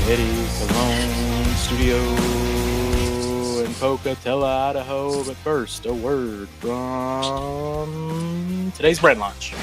Eddie Cologne Studio in Pocatello, Idaho. But first, a word from today's brand launch.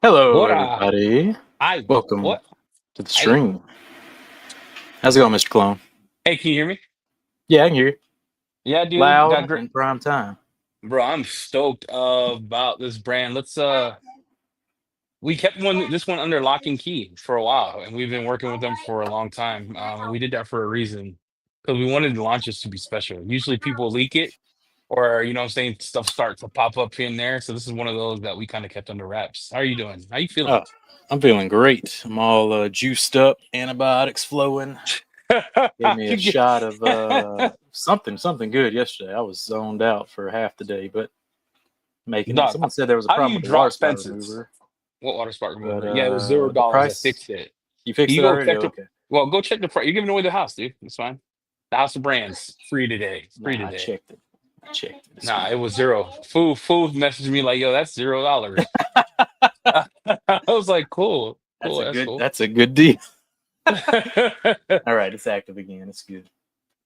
Hello, What everybody. I Welcome what to the I stream. How's it going, Mr. Cologne? Hey, can you hear me? Yeah, I can hear you. Yeah, dude, got Loud great, and prime time. bro. I'm stoked about this brand. We kept this one under lock and key for a while, and we've been working with them for a long time. And we did that for a reason because we wanted the launches to be special. Usually, people leak it, or you know, what I'm saying stuff starts to pop up here and there. So this is one of those that we kind of kept under wraps. How are you doing? How you feeling? Oh, I'm feeling great. I'm all juiced up, antibiotics flowing. Gave me a You shot of get- something good yesterday. I was zoned out for half the day, but making it. Dog, Someone said there was a how do problem you with the water drop spout fences? remover, What water spark but remover? Yeah, it was zero the dollars. I price, fixed it. you fixed You it go already? check Oh, the okay. well, go check the price. You're giving away the house, dude. It's fine. The house of brands, free today. Free Nah, I today. checked it. I checked it. It's Nah, good. it was zero. Food messaged me like, yo, that's $0. I was like, cool. That's Cool, a that's good. cool. That's a good deal. All All right, it's active again. It's good.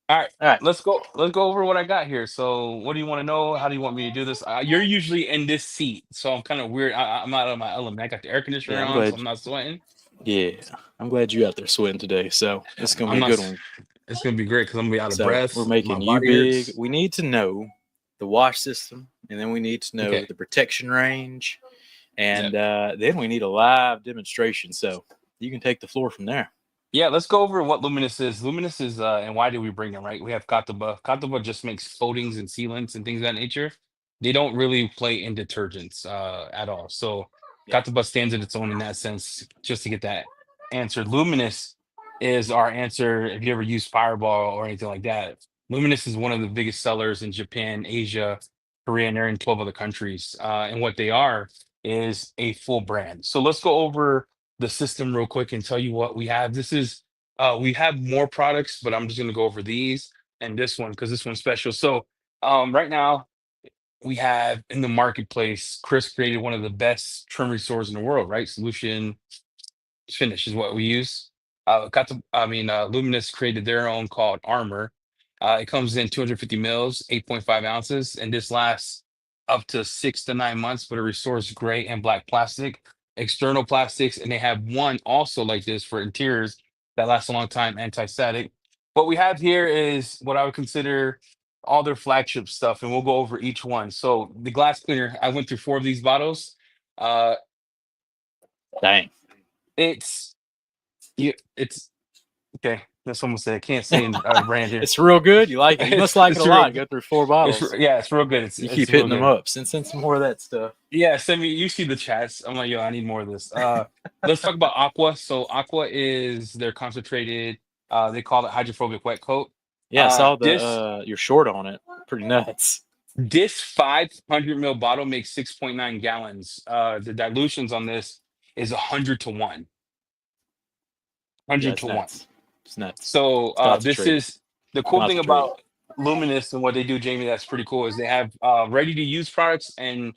right, All right. let's go over what I got here. So what do you want to know? How do you want me to do this? You're usually in this seat, so I'm kind of weird. I'm not on my element. I got the air conditioner Yeah, I'm on, so glad. I'm not sweating. Yeah, I'm glad you out there sweating today. So this is gonna be I'm a not good one. it's gonna be great because I'm gonna be out of So we're breath. My making you body big. hurts. We need to know the wash system, and then we need to know Okay. the protection range, Yeah. and then we need a live demonstration. So you can take the floor from there. Yeah, let's go over what Luminous is. Luminous is and why did we bring them, right? We have Kataba. Kataba just makes coatings and sealants and things of that nature. They don't really play in detergents at all. So Yeah. Kataba stands in its own in that sense, just to get that answer. Luminous is our answer if you ever use Fireball or anything like that. Luminous is one of the biggest sellers in Japan, Asia, Korea, and they're in 12 other countries. And what they are is a full brand. So let's go over the system real quick and tell you what we have. We have more products, but I'm just gonna go over these and this one because this one's special. So right now we have in the marketplace, Chris created one of the best trim restores in the world, right? Solution Finish is what we use. Luminous created their own called Armor. It comes in 250 mils, 8.5 ounces, and this lasts. up to 6 to 9 months, but it restores gray and black plastic, external plastics, and they have one also like this for interiors that lasts a long time, anti-static. What we have here is what I would consider all their flagship stuff, and we'll go over each one. So the glass cleaner, I went through 4 of these bottles. Uh, Dang. it's it's okay. That's almost it. I can't say brand here. It's real good. You like it? You must like it a It's real. lot. Go through 4 bottles. Yeah, it's real good. You It's keep real hitting them good. up. Send some more of that stuff. Yeah, send me. You see the chats. I'm like, yo, I need more of this. Let's talk about Aqua. So Aqua is their concentrated. They call it hydrophobic wet coat. Yeah, I saw This the your short on it. Pretty nuts. this 500 ml bottle makes 6.9 gallons. The dilutions on this is 100 to 1. Yeah, 100 it's to 1. nuts. It's nuts. So It's this concentrated. is the cool thing Concentrated. about Luminous and what they do, Jamie. That's pretty cool. Is they have ready to use products, and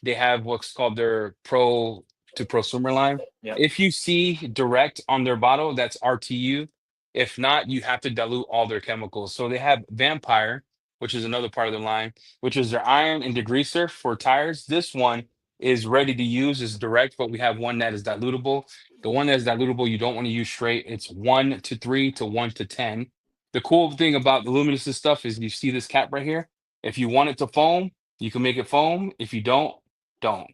they have what's called their pro to prosumer line. Yeah. If you see direct on their bottle, that's RTU. If not, you have to dilute all their chemicals. So they have Vampire, which is another part of the line, which is their iron and degreaser for tires. This one is ready to use, is direct, but we have one that is dilutable. The one that's dilutable, you don't want to use straight. It's 1 to 3 to 1 to 10. The cool thing about the Luminous stuff is you see this cap right here. If you want it to foam, you can make it foam. If you don't, don't.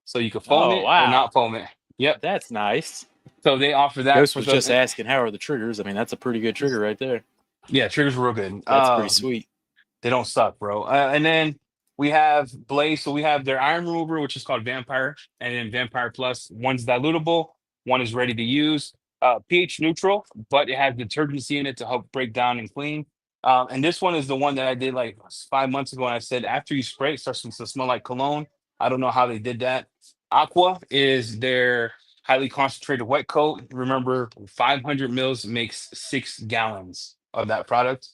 So you can foam Oh it or wow, not foam it. Yep. that's nice. So they offer that Ghost for was some. just asking, how are the triggers? I mean, that's a pretty good trigger right there. Yeah, triggers real good. That's pretty sweet. They don't suck, bro. And then we have Blaze. So we have their iron remover, which is called Vampire, and then Vampire Plus. One's dilutable, one is ready to use. pH neutral, but it has detergency in it to help break down and clean. And this one is the one that I did like 5 months ago. And I said after you spray, it starts to smell like cologne. I don't know how they did that. Aqua is their highly concentrated wet coat. Remember, 500 mils makes 6 gallons of that product.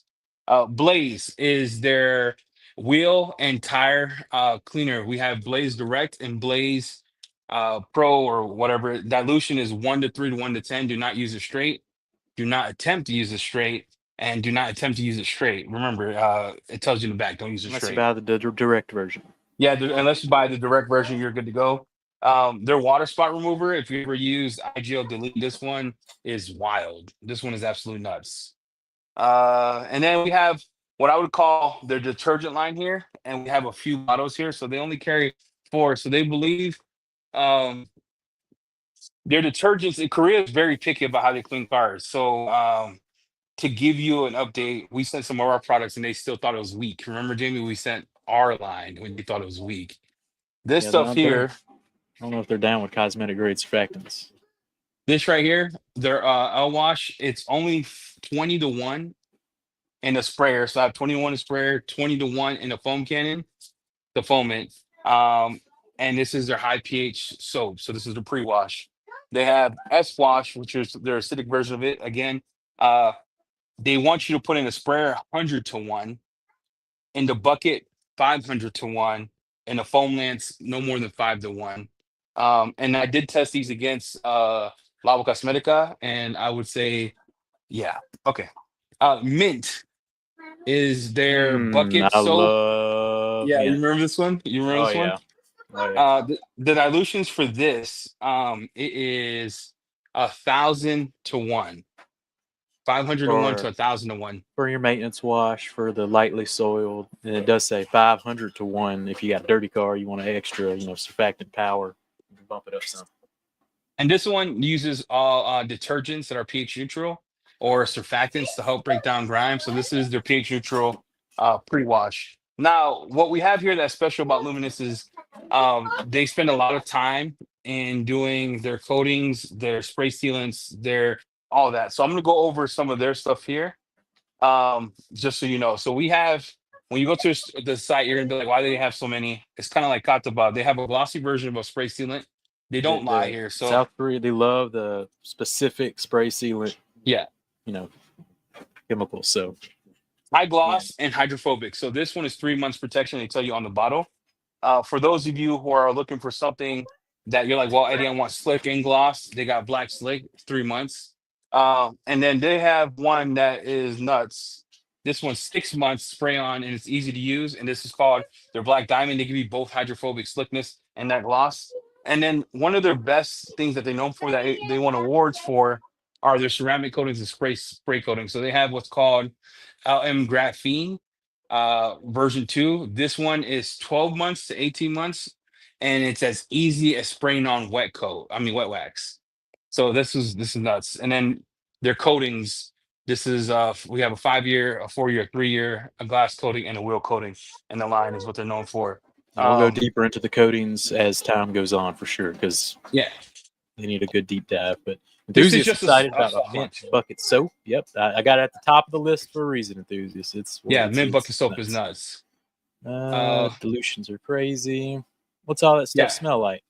Blaze is their wheel and tire cleaner. We have Blaze Direct and Blaze Pro or whatever. Dilution is 1 to 3 to 1 to 10. Do not use it straight. Do not attempt to use it straight. And do not attempt to use it straight. Remember, it tells you in the back, don't use it Unless you straight. buy the direct version. Yeah, unless you buy the direct version, you're good to go. Their water spot remover, if you ever use IGL Delete, this one is wild. This one is absolutely nuts. And then we have what I would call their detergent line here, and we have a few bottles here. So they only carry 4. So they believe their detergents in Korea is very picky about how they clean cars. So to give you an update, we sent some of our products and they still thought it was weak. Remember, Jamie, we sent our line when they thought it was weak. This Yeah, stuff here, I don't know if they're down with cosmetic grade surfactants. this right here, their L wash, it's only 20 to 1 in a sprayer. So I have 21 in a sprayer, 20 to 1 in a foam cannon, the foamant. And this is their high pH soap. So this is the pre-wash. They have S wash, which is their acidic version of it. Again, they want you to put in a sprayer 100 to 1, in the bucket 500 to 1, and the foam lance no more than 5 to 1. And I did test these against Lava Cosmetica, and I would say, yeah, okay. Mint is their bucket I soap. love Yeah, you mint. remember this one? You remember Oh this one? yeah. Oh, yeah. The dilutions for this, it is 1,000 to 1, 500 to 1 to 1,000 to 1. For your maintenance wash for the lightly soiled, and it does say 500 to 1. If you got a dirty car, you want an extra, surfactant power, you can bump it up some. And this one uses all detergents that are pH neutral or surfactants to help break down grime. So this is their pH neutral pre-wash. Now, what we have here that's special about Luminous is they spend a lot of time in doing their coatings, their spray sealants, their all that. So I'm going to go over some of their stuff here, just so you know. So we have, when you go to the site, you're going to be like, why do they have so many? It's kind of like Kataba. They have a glossy version of a spray sealant. They don't lie here. So South Korea, they love the specific spray sealant, yeah, chemicals. So high gloss and hydrophobic. So this one is 3 months protection. They tell you on the bottle. For those of you who are looking for something that you're like, well, Eddie, I want slick and gloss. They got black slick, 3 months. And then they have one that is nuts. This one's 6 months spray on, and it's easy to use. And this is called their Black Diamond. They give you both hydrophobic slickness and that gloss. And then one of their best things that they're known for that they won awards for are their ceramic coatings and spray coating. So they have what's called LM Graphene version 2. This one is 12 months to 18 months, and it's as easy as spraying on wet wax. So this is nuts. And then their coatings, this is we have a 5-year, a 4-year, a 3-year, a glass coating, and a wheel coating. And the line is what they're known for. We'll go deeper into the coatings as time goes on for sure, because Yeah. they need a good deep dive. But This is enthusiasts just excited a about soft a mint launch. bucket soap. Yep, I got it at the top of the list for a reason. Enthusiasts, Mint bucket soap is nuts. Dilutions are crazy. What's all that stuff Yeah. smell like?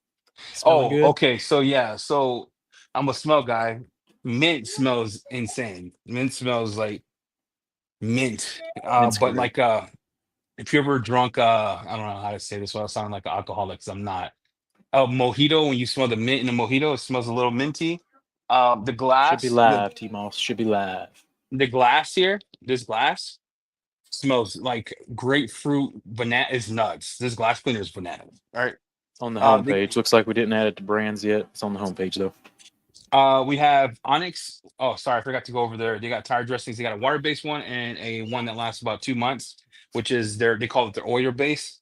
Smelling good? Okay. So I'm a smell guy. Mint smells insane. Mint smells like mint. Mint's But great. like if you're ever drunk, I don't know how to say this without sounding like an alcoholic, 'cause I'm not. A mojito, when you smell the mint in a mojito, it smells a little minty. The Should be glass, live, T-Moss. Should be live. the glass here, this glass smells like grapefruit banana is nuts. This glass cleaner is bananas. All right. On the They- homepage. Looks like we didn't add it to brands yet. It's on the homepage though. We have Onyx. Oh, sorry, I forgot to go over there. They got tire dressings. They got a water-based one and a one that lasts about 2 months, which is they call it their oil base.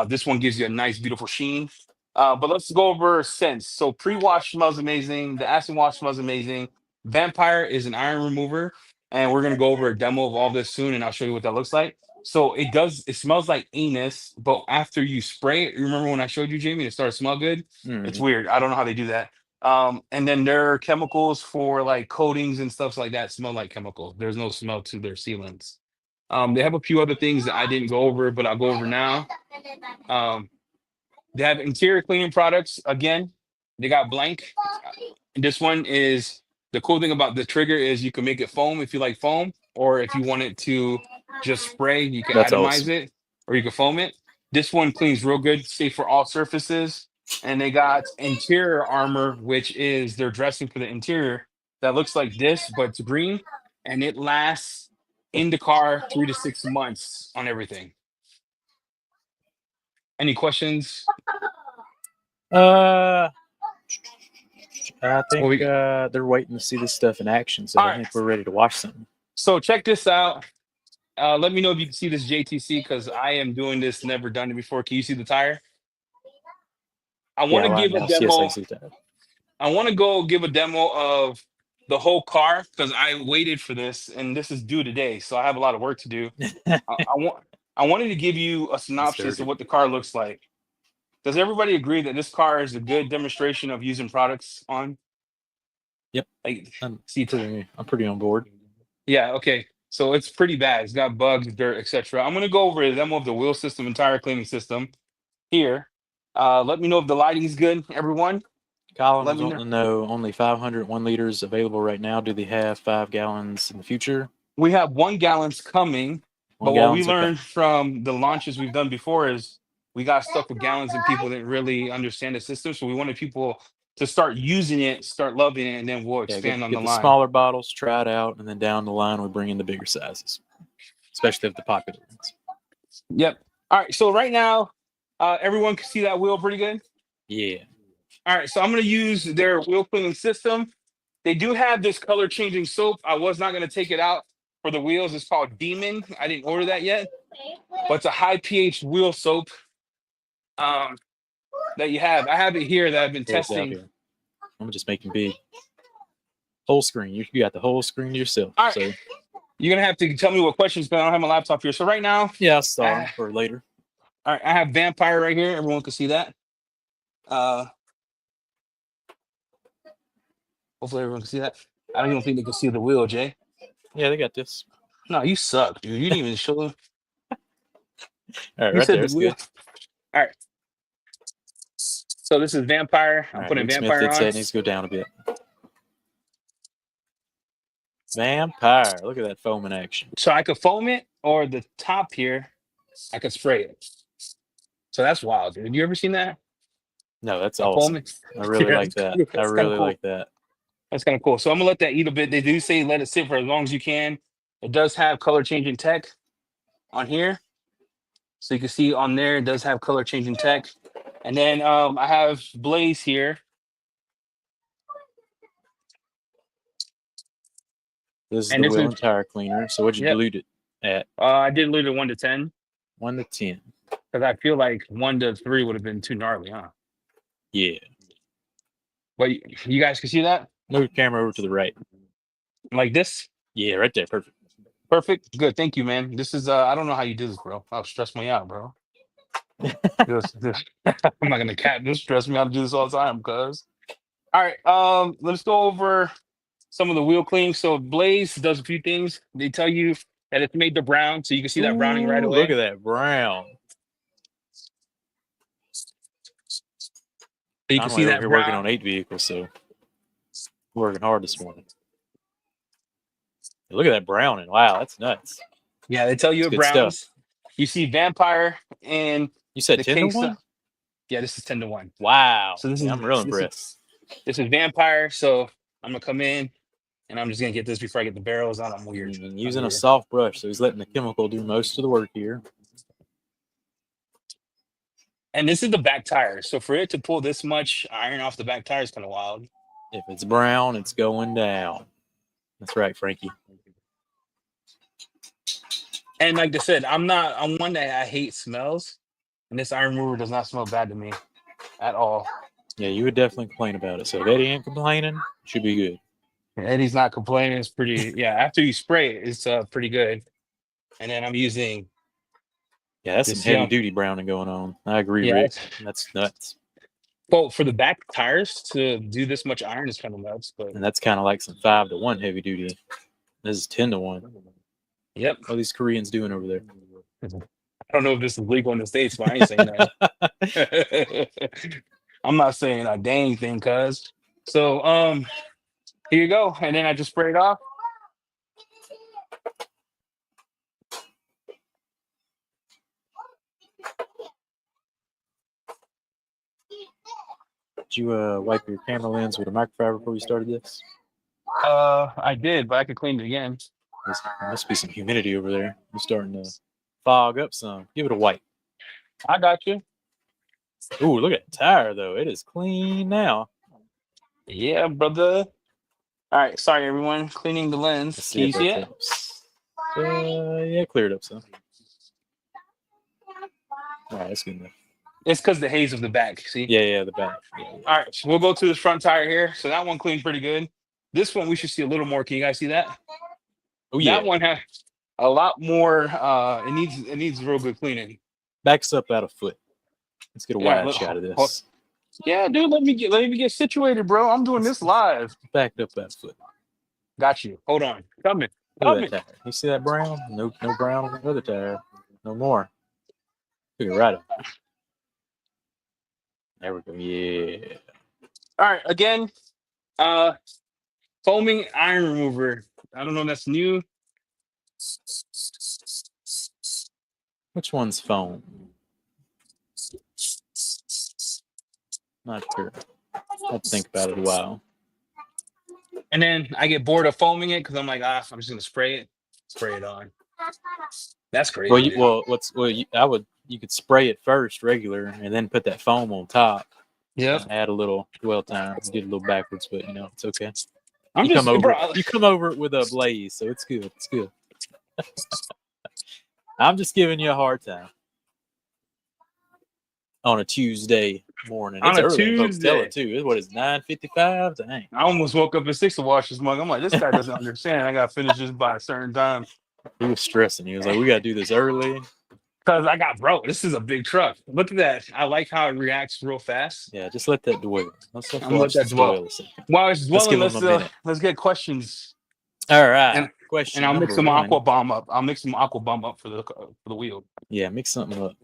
This one gives you a nice, beautiful sheen. But let's go over scents. So pre-wash smells amazing. The acid wash smells amazing. Vampire is an iron remover, and we're gonna go over a demo of all this soon, and I'll show you what that looks like. So it smells like anus, but after you spray it, you remember when I showed you, Jamie, it started to smell good? It's Mhm. weird. I don't know how they do that. And then their chemicals for like coatings and stuff like that smell like chemicals. There's no smell to their sealants. They have a few other things that I didn't go over, but I'll go over now. They have interior cleaning products. Again, they got blank. This one is the cool thing about the trigger is you can make it foam if you like foam, or if you want it to just spray, you can That's atomize awesome. it, or you can foam it. This one cleans real good, safe for all surfaces. And they got interior armor, which is their dressing for the interior that looks like this, but it's green, and it lasts in the car 3 to 6 months on everything. Any questions? I think Well, they're waiting to see this stuff in action, so All I right. think we're ready to watch something. So check this out. Let me know if you can see this JTC, because I am doing this, never done it before. Can you see the tire? I want to right give a now. Yes, I demo. see that. I want to go give a demo of the whole car because I waited for this, and this is due today, so I have a lot of work to do. I wanted to give you a synopsis of what the car looks like. Does everybody agree that this car is a good demonstration of using products on? Yep. Like, I'm pretty on board. yeah, okay. So it's pretty bad. It's got bugs, dirt, etc. I'm gonna go over a demo of the wheel system and tire cleaning system here. Let me know if the lighting is good, everyone. Colin Let was me wanting to know only 501 liters available right now. Do they have 5 gallons in the future? We have 1 gallons coming, but 1 what we gallons, okay. learned from the launches we've done before is we got stuck with gallons and people didn't really understand the system. So we wanted people to start using it, start loving it, and then we'll Yeah, expand on get the the line. smaller bottles, try it out, and then down the line we bring in the bigger sizes, especially of the popular ones. Yep. All right. So right now, everyone can see that wheel pretty good. Yeah. All right. So I'm going to use their wheel cleaning system. They do have this color changing soap. I was not going to take it out for the wheels. It's called Demon. I didn't order that yet, but it's a high pH wheel soap that you have. I have it here that I've been Yeah, it's out testing. here. I'm just making big. Whole screen. You got the whole screen to yourself. All right. So You're gonna have to tell me what questions, but I don't have my laptop here. So right now, yeah, I'll start for later. all right, I have Vampire right here. Everyone can see that. Hopefully everyone can see that. I don't even think they can see the wheel, Jay. Yeah, they got this. No, you suck, dude. You didn't even show them. All right, You right said there. the wheel. Good. All right. So this is Vampire. I'm All right, putting Luke Smith Vampire did on. say it needs to go down a bit. Vampire. Look at that foam in action. So I could foam it, or the top here, I could spray it. So that's wild, dude. You ever seen that? No, that's Foam awesome. it? I really Yeah, like that. I that's really kinda cool. like that. That's kind of cool. So I'm gonna let that eat a bit. They do say let it sit for as long as you can. It does have color changing tech on here. So you can see on there, it does have color changing tech. And then I have Blaze here. This is And the this wheel is, and tire cleaner. So what'd you yep. dilute it at? I did leave it 1 to 10 1 to 10. because I feel like 1 to 3 would have been too gnarly, huh? Yeah. But you guys can see that? Move your camera over to the right. Like this? Yeah, right there. Perfect. Perfect. Good. Thank you, man. This is I don't know how you do this, bro. I'll stress me out, bro. I'm not gonna cap this stress me out to do this all the time, cuz. All right. Let's go over some of the wheel cleaning. So Blaze does a few things. They tell you that it's made the brown, so you can see that browning right Ooh, away. look at that brown. So you can I'm see over that here working brown. on 8 vehicles, so working hard this morning. Look at that browning. Wow, that's nuts. Yeah, they tell you That's it good browns. stuff. You see Vampire in You said the 10 to case. 1? Yeah, this is 10 to 1. Wow. So this Yeah, is I'm real this is impressed. this is Vampire. So I'm gonna come in and I'm just gonna get this before I get the barrels out. I'm weird. And using a soft brush, so he's letting the chemical do most of the work here. And this is the back tire. So for it to pull this much iron off the back tire is kind of wild. If it's brown, it's going down. That's right, Frankie. And like I said, I'm one that I hate smells, and this iron remover does not smell bad to me at all. Yeah, you would definitely complain about it. So if Eddie ain't complaining, it should be good. And Eddie's not complaining. It's pretty. Yeah, after you spray it, it's pretty good. And then I'm using. Yeah, that's some this heavy young. duty browning going on. I agree, Yeah, Rick. That's nuts. well, for the back tires to do this much iron is kind of nuts. But And that's kind of like some 5 to 1 heavy duty. This is 10 to 1. yep. What are these Koreans doing over there? I don't know if this is legal in the States, but I ain't saying that. I'm not saying a dang thing, cuz. So here you go. And then I just spray it off. Did you wipe your camera lens with a microfiber before you started this? I did, but I could clean it again. There must be some humidity over there. You're starting to fog up some. Give it a wipe. I got you. Ooh, look at the tire, though. It is clean now. Yeah, brother. All right, sorry everyone. Cleaning the lens. Let's Can you if see that it? helps. Yeah, cleared up some. All right, that's good enough. It's because the haze of the back. See? Yeah, the back. Yeah. All right, so we'll go to this front tire here. So that one cleaned pretty good. This one we should see a little more. Can you guys see that? Oh yeah. That one has a lot more. It needs real good cleaning. Backs up about a foot. Let's get a Yeah, wide shot of this. Yeah, dude, let me get situated, bro. I'm doing this live. Backed up about a foot. Got you. Hold on. Coming. Look at that tire. You see that brown? No brown on the other tire. No more. Look at right up. There we go. Yeah. All right. Again, foaming iron remover. I don't know if that's new. Which one's foam? Not sure. I'll think about it a while. And then I get bored of foaming it because I'm like, I'm just gonna spray it on. That's crazy. You could spray it first, regular, and then put that foam on top. Yep. Add a little dwell time. Did a little backwards, but it's okay. You come over with a Blaze, so it's good. It's good. I'm just giving you a hard time. On a Tuesday morning. It's early. Folks tell it too. What is 9:55? Dang. I almost woke up at 6 to wash this mug. I'm like, this guy doesn't understand. I gotta finish this by a certain time. He was stressing. He was like, we gotta do this early. Because this is a big truck. Look at that. I like how it reacts real fast. Yeah, just let that dwell. Let's let that dwell. While it's dwelling, let's get questions. All right. Question. And I'll mix some aqua bomb up. I'll mix some aqua bomb up for the wheel. Yeah, mix something up.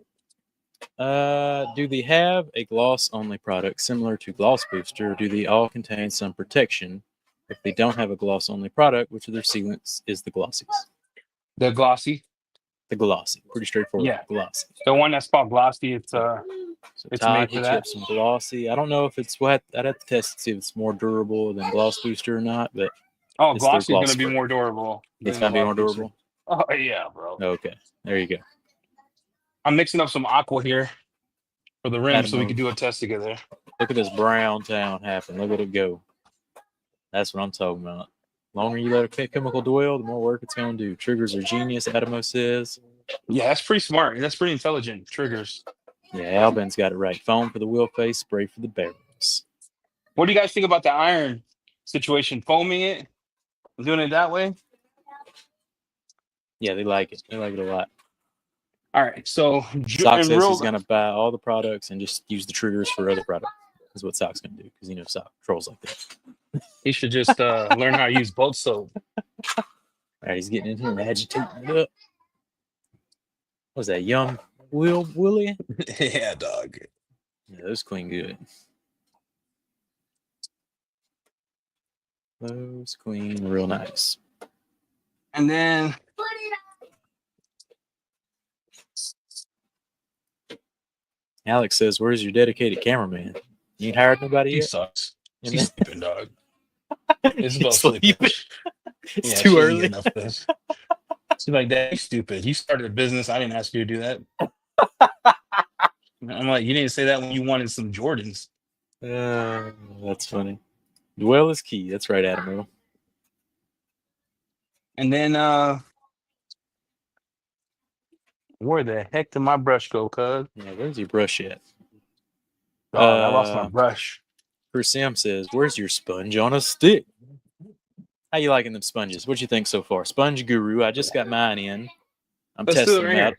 Do they have a gloss-only product similar to Gloss Booster? Or do they all contain some protection? If they don't have a gloss-only product, which of their sealants is the glossies? The glossy. The glossy. Pretty straightforward. Yeah. Glossy. The one that's called glossy, it's so it's Todd made for that. Some glossy. I don't know if it's what I'd have to test to see if it's more durable than Gloss Booster or not, but Oh, It's their glossy is gloss gonna be spray. more durable It's than the gonna be more gloss booster. durable. Oh yeah, bro. Okay, there you go. I'm mixing up some aqua here for the rim so we Adam, can do a test together. look at this brown town happen. Look at it go. That's what I'm talking about. Longer you let a chemical dwell, the more work it's going to do. Triggers are genius, Adamo says. Yeah, that's pretty smart. That's pretty intelligent. Triggers. Yeah, Albin's got it right. Foam for the wheel face, spray for the barrels. What do you guys think about the iron situation? Foaming it, doing it that way. Yeah, they like it. They like it a lot. All right. So Sock in says he's real, going to buy all the products and just use the triggers for other products. That's what Sock's going to do because Sock trolls like that. he should just learn how to use both soap. All right, he's getting in here and agitating it up. What was that, young Willie? Yeah, dog. Yeah, those clean good. Those clean real nice. And then Alex says, "Where's your dedicated cameraman? You ain't hired nobody she yet?" sucks. And She's then- sleeping, dog. Isabel's He's sleeping. sleeping. It's Yeah, too she didn't early. get enough of this. She's like, "Dad, you stupid. You started a business. I didn't ask you to do that." I'm like, you didn't say that when you wanted some Jordans. That's funny. Dwell is key. That's right, Adam. And then where the heck did my brush go, cuz? Yeah, where's your brush at? Dog, I lost my brush. Chris Sam says, "Where's your sponge on a stick?" How you liking them sponges? What you think so far? Sponge Guru. I just got mine in. I'm Let's do testing it right them out. here.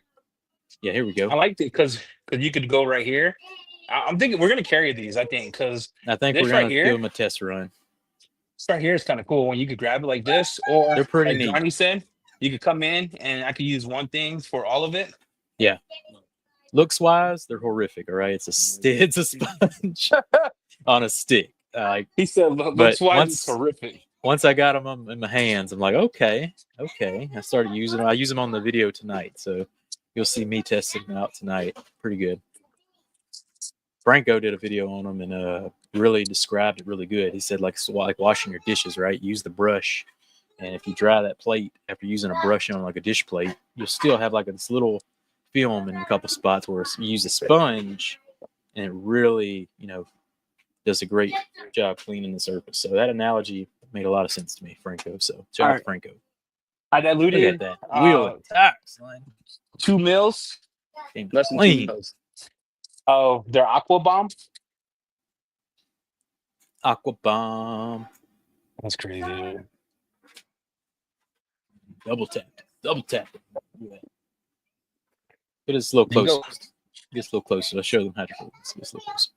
Yeah, here we go. I liked it because you could go right here. I'm thinking we're gonna carry these. I think because I think this we're right gonna here, give them a test run. this right here is kind of cool when you could grab it like this, or They're pretty like neat. Johnny said, you could come in and I could use one thing for all of it. Yeah. Looks wise, they're horrific. All right, it's a sponge on a stick. He said, looks wise, it's horrific. Once I got them in my hands, I'm like, okay. I started using them. I use them on the video tonight, so you'll see me testing them out tonight. Pretty good. Franco did a video on them and really described it really good. He said like washing your dishes, right? Use the brush, and if you dry that plate after using a brush on like a dish plate, you'll still have like this little film in a couple spots where you use a sponge, and it really, does a great job cleaning the surface. So that analogy made a lot of sense to me, Franco. So shout out to Franco. I diluted Look at that. Wheel attacks. 2 mils. Less than 2 mils. Oh, they're Aqua Bomb. Aqua Bomb. That's crazy, dude. Double tap. Yeah. Get us a little closer. Get us a little closer. I'll show them how to do this. Get us a little closer.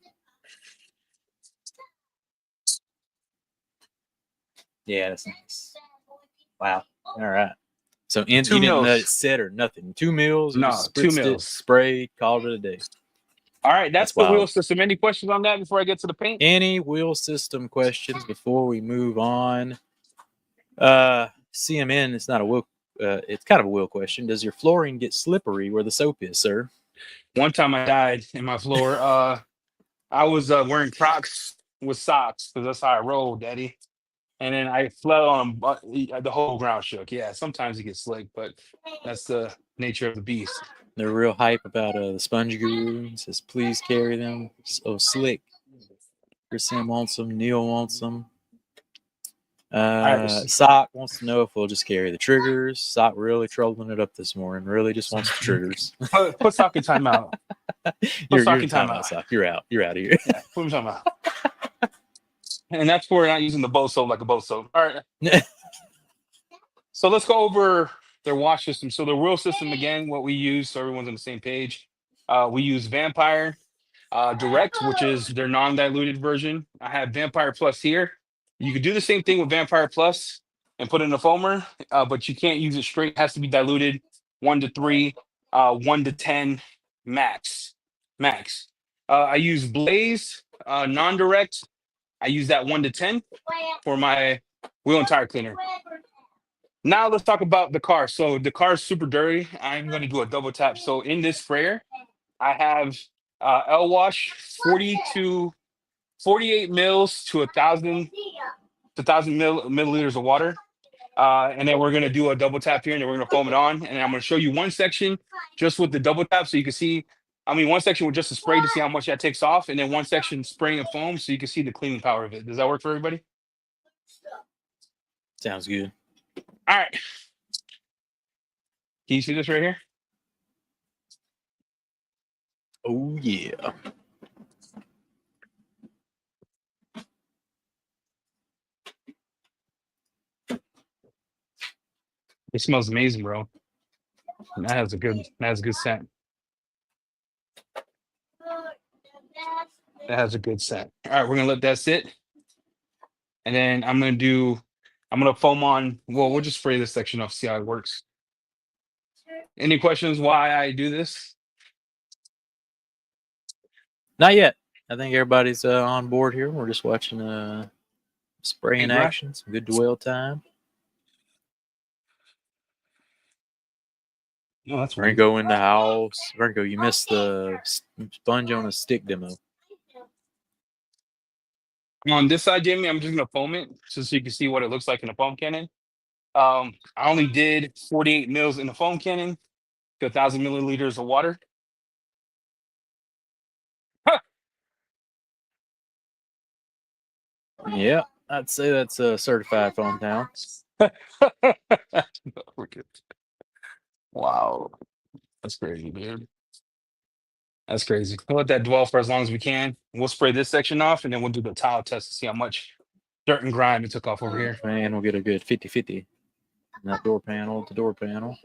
Yeah, that's nice. Wow. All right. So you didn't let it set or nothing. 2 mils. No, 2 mils. Sprayed. Called it a day. All right, that's the wheel system. Any questions on that before I get to the paint? Any wheel system questions before we move on? CMN, it's not a wheel. It's kind of a wheel question. Does your flooring get slippery where the soap is, sir? One time I died in my floor. I was wearing Crocs with socks because that's how I roll, Daddy. And then I fell on the whole ground shook. Yeah, sometimes it gets slick, but that's the nature of the beast. They're real hype about the Sponge Guru. It says, please carry them. So slick. Chris Sam wants them. Neil wants them. Sock wants to know if we'll just carry the triggers. Sock really trolling it up this morning. Really just wants the triggers. Put Sock in timeout. You're in timeout, Sock. You're out. You're out of here. Yeah, put him in timeout. And that's for not using the boat soap like a boat soap. All right. So let's go over their wash system. So the wheel system, again, what we use, so everyone's on the same page. We use Vampire Direct, which is their non-diluted version. I have Vampire Plus here. You could do the same thing with Vampire Plus and put it in a foamer, but you can't use it straight. It has to be diluted 1 to 3, 1 to 10 max. I use Blaze non-direct. I use that 1 to 10 for my wheel and tire cleaner. Now let's talk about the car. So the car is super dirty. I'm going to do a double tap. So in this sprayer, I have L Wash 40 to 48 mils to 1,000 1,000 milliliters of water. And then we're gonna do a double tap here, and then we're gonna foam it on. And I'm gonna show you one section just with the double tap, so you can see. I mean, one section with just a spray to see how much that takes off, and then one section spraying and foam, so you can see the cleaning power of it. Does that work for everybody? Sounds good. All right. Can you see this right here? Oh yeah. It smells amazing, bro. And that has a good scent. That has a good scent. All right, we're gonna let that sit. And then I'm gonna foam on. Well, we'll just spray this section off, see how it works. Any questions why I do this? Not yet. I think everybody's on board here. We're just watching spray in Hey, bro. action. Some good dwell time. No, that's fine. Franco in the house. Franco, you missed the sponge on a stick demo. On this side, Jamie, I'm just gonna foam it just so you can see what it looks like in a foam cannon. I only did 48 mils in the foam cannon to 1,000 milliliters of water. Yeah, I'd say that's a certified foam town. Wow, that's crazy, dude. That's crazy. We'll let that dwell for as long as we can. We'll spray this section off, and then we'll do the towel test to see how much dirt and grime it took off over here. And we'll get a good 50-50. That door panel to door panel.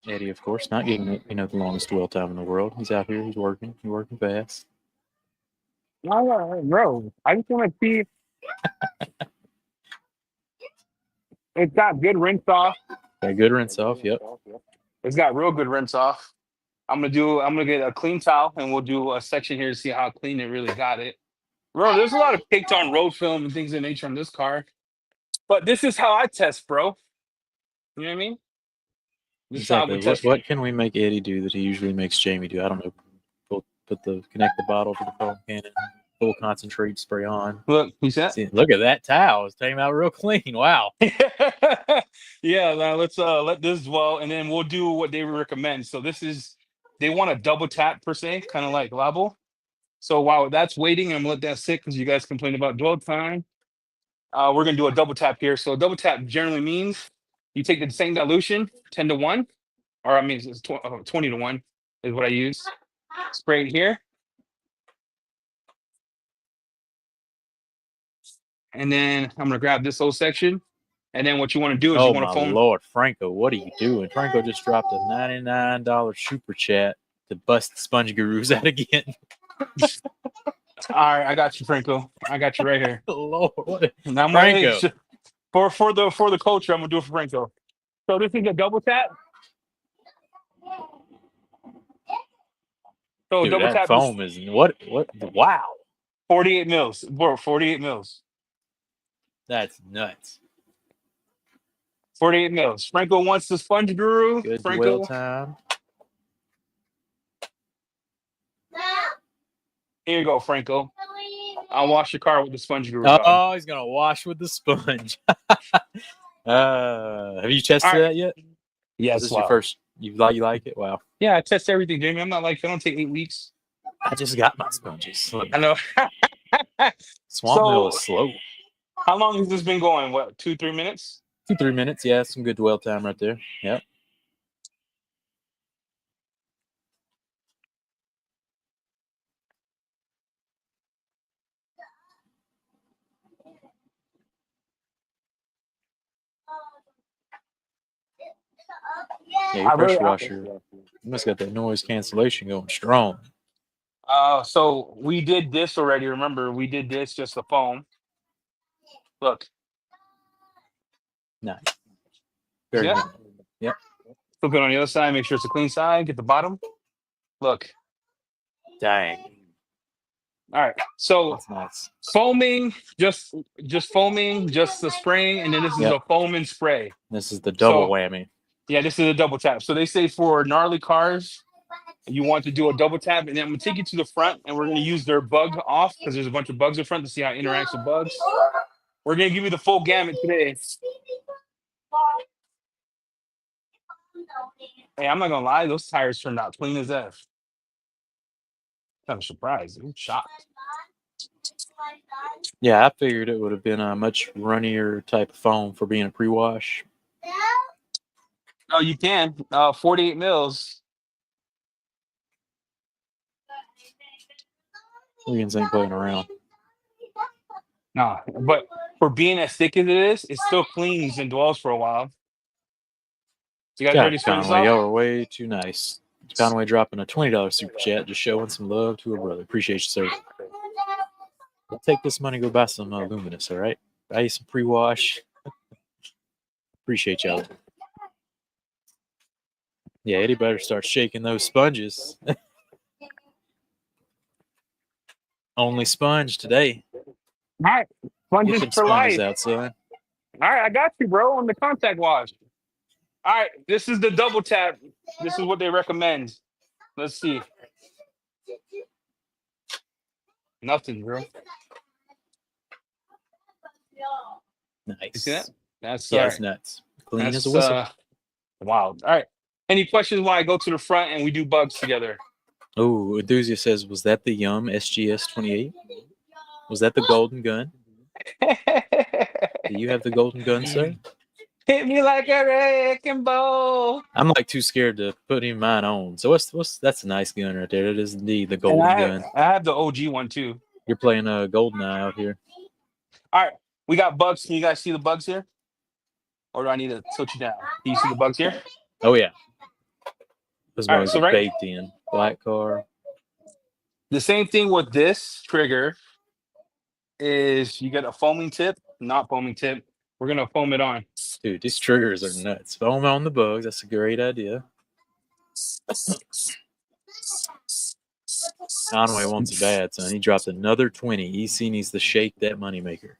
Eddie, of course, not getting it, the longest dwell time in the world. He's out here, he's working fast. Bro, I just want to see. It's got good rinse off. Got good rinse off, yep. It's got real good rinse off. I'm gonna get a clean towel, and we'll do a section here to see how clean it really got it. Bro, there's a lot of caked on road film and things of nature on this car. But this is how I test, bro. You know what I mean? This is how Exactly. we test. What can we make Eddie do that he usually makes Jamie do? I don't know. Connect the bottle to the foam cannon, full concentrate, spray on. Look, you said. See, look at that towel. It's came out real clean. Wow. Yeah, now let's let this dwell, and then we'll do what they recommend. So they want a double tap per se, kind of like Labo. So while that's waiting, I'm gonna let that sit because you guys complain about dwell time. We're gonna do a double tap here. So a double tap generally means you take the same dilution, 10-1, or I mean it's 20-1 is what I use. Spray it here. And then I'm gonna grab this whole section. And then what you want to do is you want to foam. Lord, Franco, what are you doing? Franco just dropped a $99 super chat to bust the sponge gurus out again. All right, I got you, Franco. I got you right here. Lord, what? Now, Franco. For the culture, I'm gonna do it for Franco. So this is a double tap. So Dude, double that tap foam is what? Wow, 48 mils, bro. 48 mils. That's nuts. 48 mils. Franco wants the sponge guru. Good Franco. dwell time. Here you go, Franco. I'll wash your car with the sponge guru. Oh, he's gonna wash with the sponge. Have you tested that yet? Yes. This is your first. You like it? Wow. Yeah, I test everything, Jamie. I'm not like I don't take 8 weeks. I just got my sponges. Look, I know. Swamp Mill is slow. How long has this been going? What, 2-3 minutes? 2-3 minutes. Yeah, some good dwell time right there. Yep. Yeah, your pressure washer. You must got that noise cancellation going strong. So we did this already. Remember, we did this just the foam. Look. Nice. Very good. Yep. Flip it on the other side. Make sure it's a clean side. Get the bottom. Look. Dang. All right. So that's nice. Foaming, just foaming, just the spraying, and then this is a foam and spray. This is the double whammy. Yeah, this is a double tap. So they say for gnarly cars, you want to do a double tap, and then I'm gonna take you to the front, and we're gonna use their bug off because there's a bunch of bugs in front to see how it interacts with bugs. We're gonna give you the full gamut today. Hey, I'm not gonna lie, those tires turned out clean as F. Kind of surprised. I'm shocked. Yeah, I figured it would have been a much runnier type of foam for being a pre-wash. Oh, you can. 48 mils. Wiggins ain't playing around. Nah, but for being as thick as it is, it still cleans and dwells for a while. You got God, dirty sponges Conway, off? y'all are way too nice. Conway dropping a $20 super chat, just showing some love to a brother. Appreciate you, sir. I'll take this money, go buy some Luminous, all right? Buy you some pre-wash. Appreciate y'all. Yeah, Eddie better start shaking those sponges. Only sponge today. All right. Get Sponges them for sponges life. out, son. All right, I got you, bro, on the contact wash. All right, this is the double tap. This is what they recommend. Let's see. Nothing, bro. You see that? Nice. That's Yeah, all it's right. nuts. Clean as a That's whistle. wild. All right. Any questions why I go to the front and we do bugs together? Oh, Enthusiast says, was that the Yum SGS 28? Was that the golden gun? Do you have the golden gun, sir? Hit me like a wrecking ball. I'm like too scared to put even mine on. So what's that's a nice gun right there. It is indeed the And golden I gun. have the OG one too. You're playing GoldenEye out here. All right. We got bugs. Can you guys see the bugs here? Or do I need to tilt you down? Do you see the bugs here? Oh yeah. Those All right, bugs so are right, baked in. Black car. the same thing with this trigger is you get a foaming tip, not foaming tip. We're gonna foam it on. Dude, these triggers are nuts. Foam on the bugs. That's a great idea. Conway wants it bad, son. He dropped another 20. EC needs to shake that moneymaker.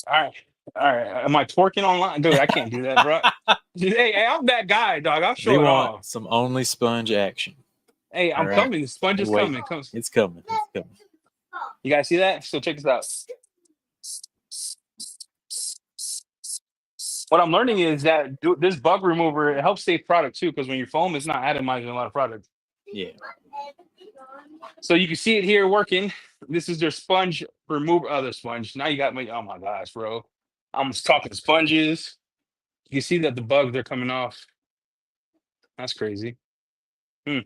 All right. Am I twerking online, dude? I can't do that, bro. Hey, I'm that guy, dog. I'll show They it want off. some only sponge action. Hey, I'm All right. coming. The sponge is Wait. coming. Come. It's coming. It's coming. You guys see that? So check this out. What I'm learning is that this bug remover, it helps save product too, because when you foam, it's not atomizing a lot of product. Yeah. So you can see it here working. This is their sponge remover. Other sponge. Now you got me. Oh my gosh, bro. I'm just talking sponges. You can see that the bugs are coming off. That's crazy. How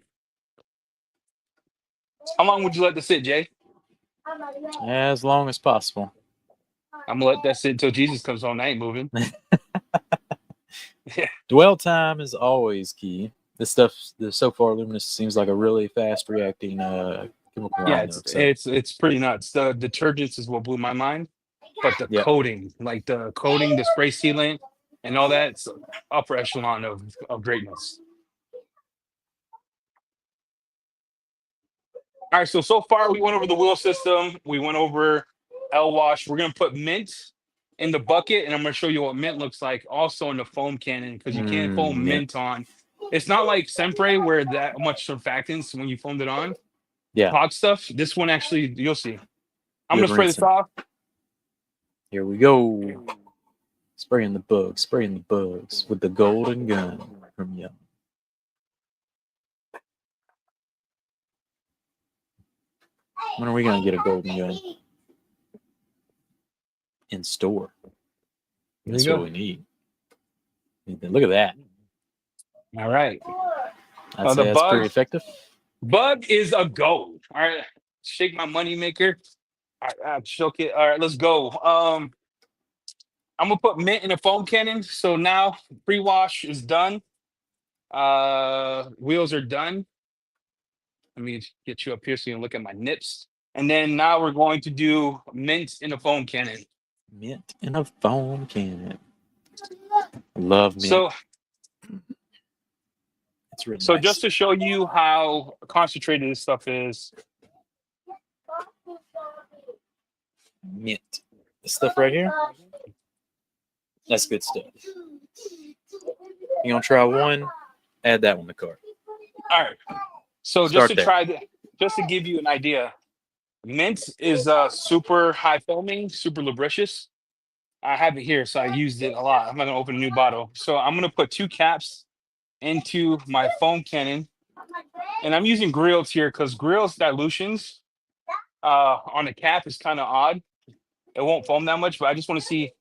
long would you let this sit, Jay? As long as possible. I'm gonna let that sit until Jesus comes home. I ain't moving. Dwell time is always key. This stuff, so far, Luminous seems like a really fast reacting chemical Yeah, line. it's pretty nuts. The detergents is what blew my mind, but the Yep. coating, like the coating, the spray sealant, and all that, it's upper echelon of greatness. All right, so far we went over the wheel system. We went over L wash. We're gonna put mint in the bucket, and I'm gonna show you what mint looks like also in the foam cannon because you can't foam mint on. It's not like Sempre where that much surfactants when you foamed it on. Yeah. Hot stuff. This one actually, you'll see. I'm Good gonna spray this rinsing. off. Here we go. Spraying the bugs with the golden gun from Yum. When are we gonna get a golden gun in store? That's what we need. Look at that. All right. I'd say The that's pretty bug effective. Bug is a go. All right. Shake my money maker. All right, I'll shook it. All right, let's go. I'm gonna put mint in a foam cannon. So now pre-wash is done. Wheels are done. Let me get you up here so you can look at my nips. And then now we're going to do mint in a foam cannon. Mint in a foam cannon. Love mint. So it's really so nice. just to show you how concentrated this stuff is. Mint. This stuff right here. That's good stuff. You gonna try one? Add that one to cart. All right. So Start there. just to give you an idea, mint is super high foaming, super lubricious. I have it here, so I used it a lot. I'm not gonna open a new bottle. So I'm gonna put 2 caps into my foam cannon, and I'm using Grill's here because Grill's dilutions on the cap is kind of odd. It won't foam that much, but I just want to see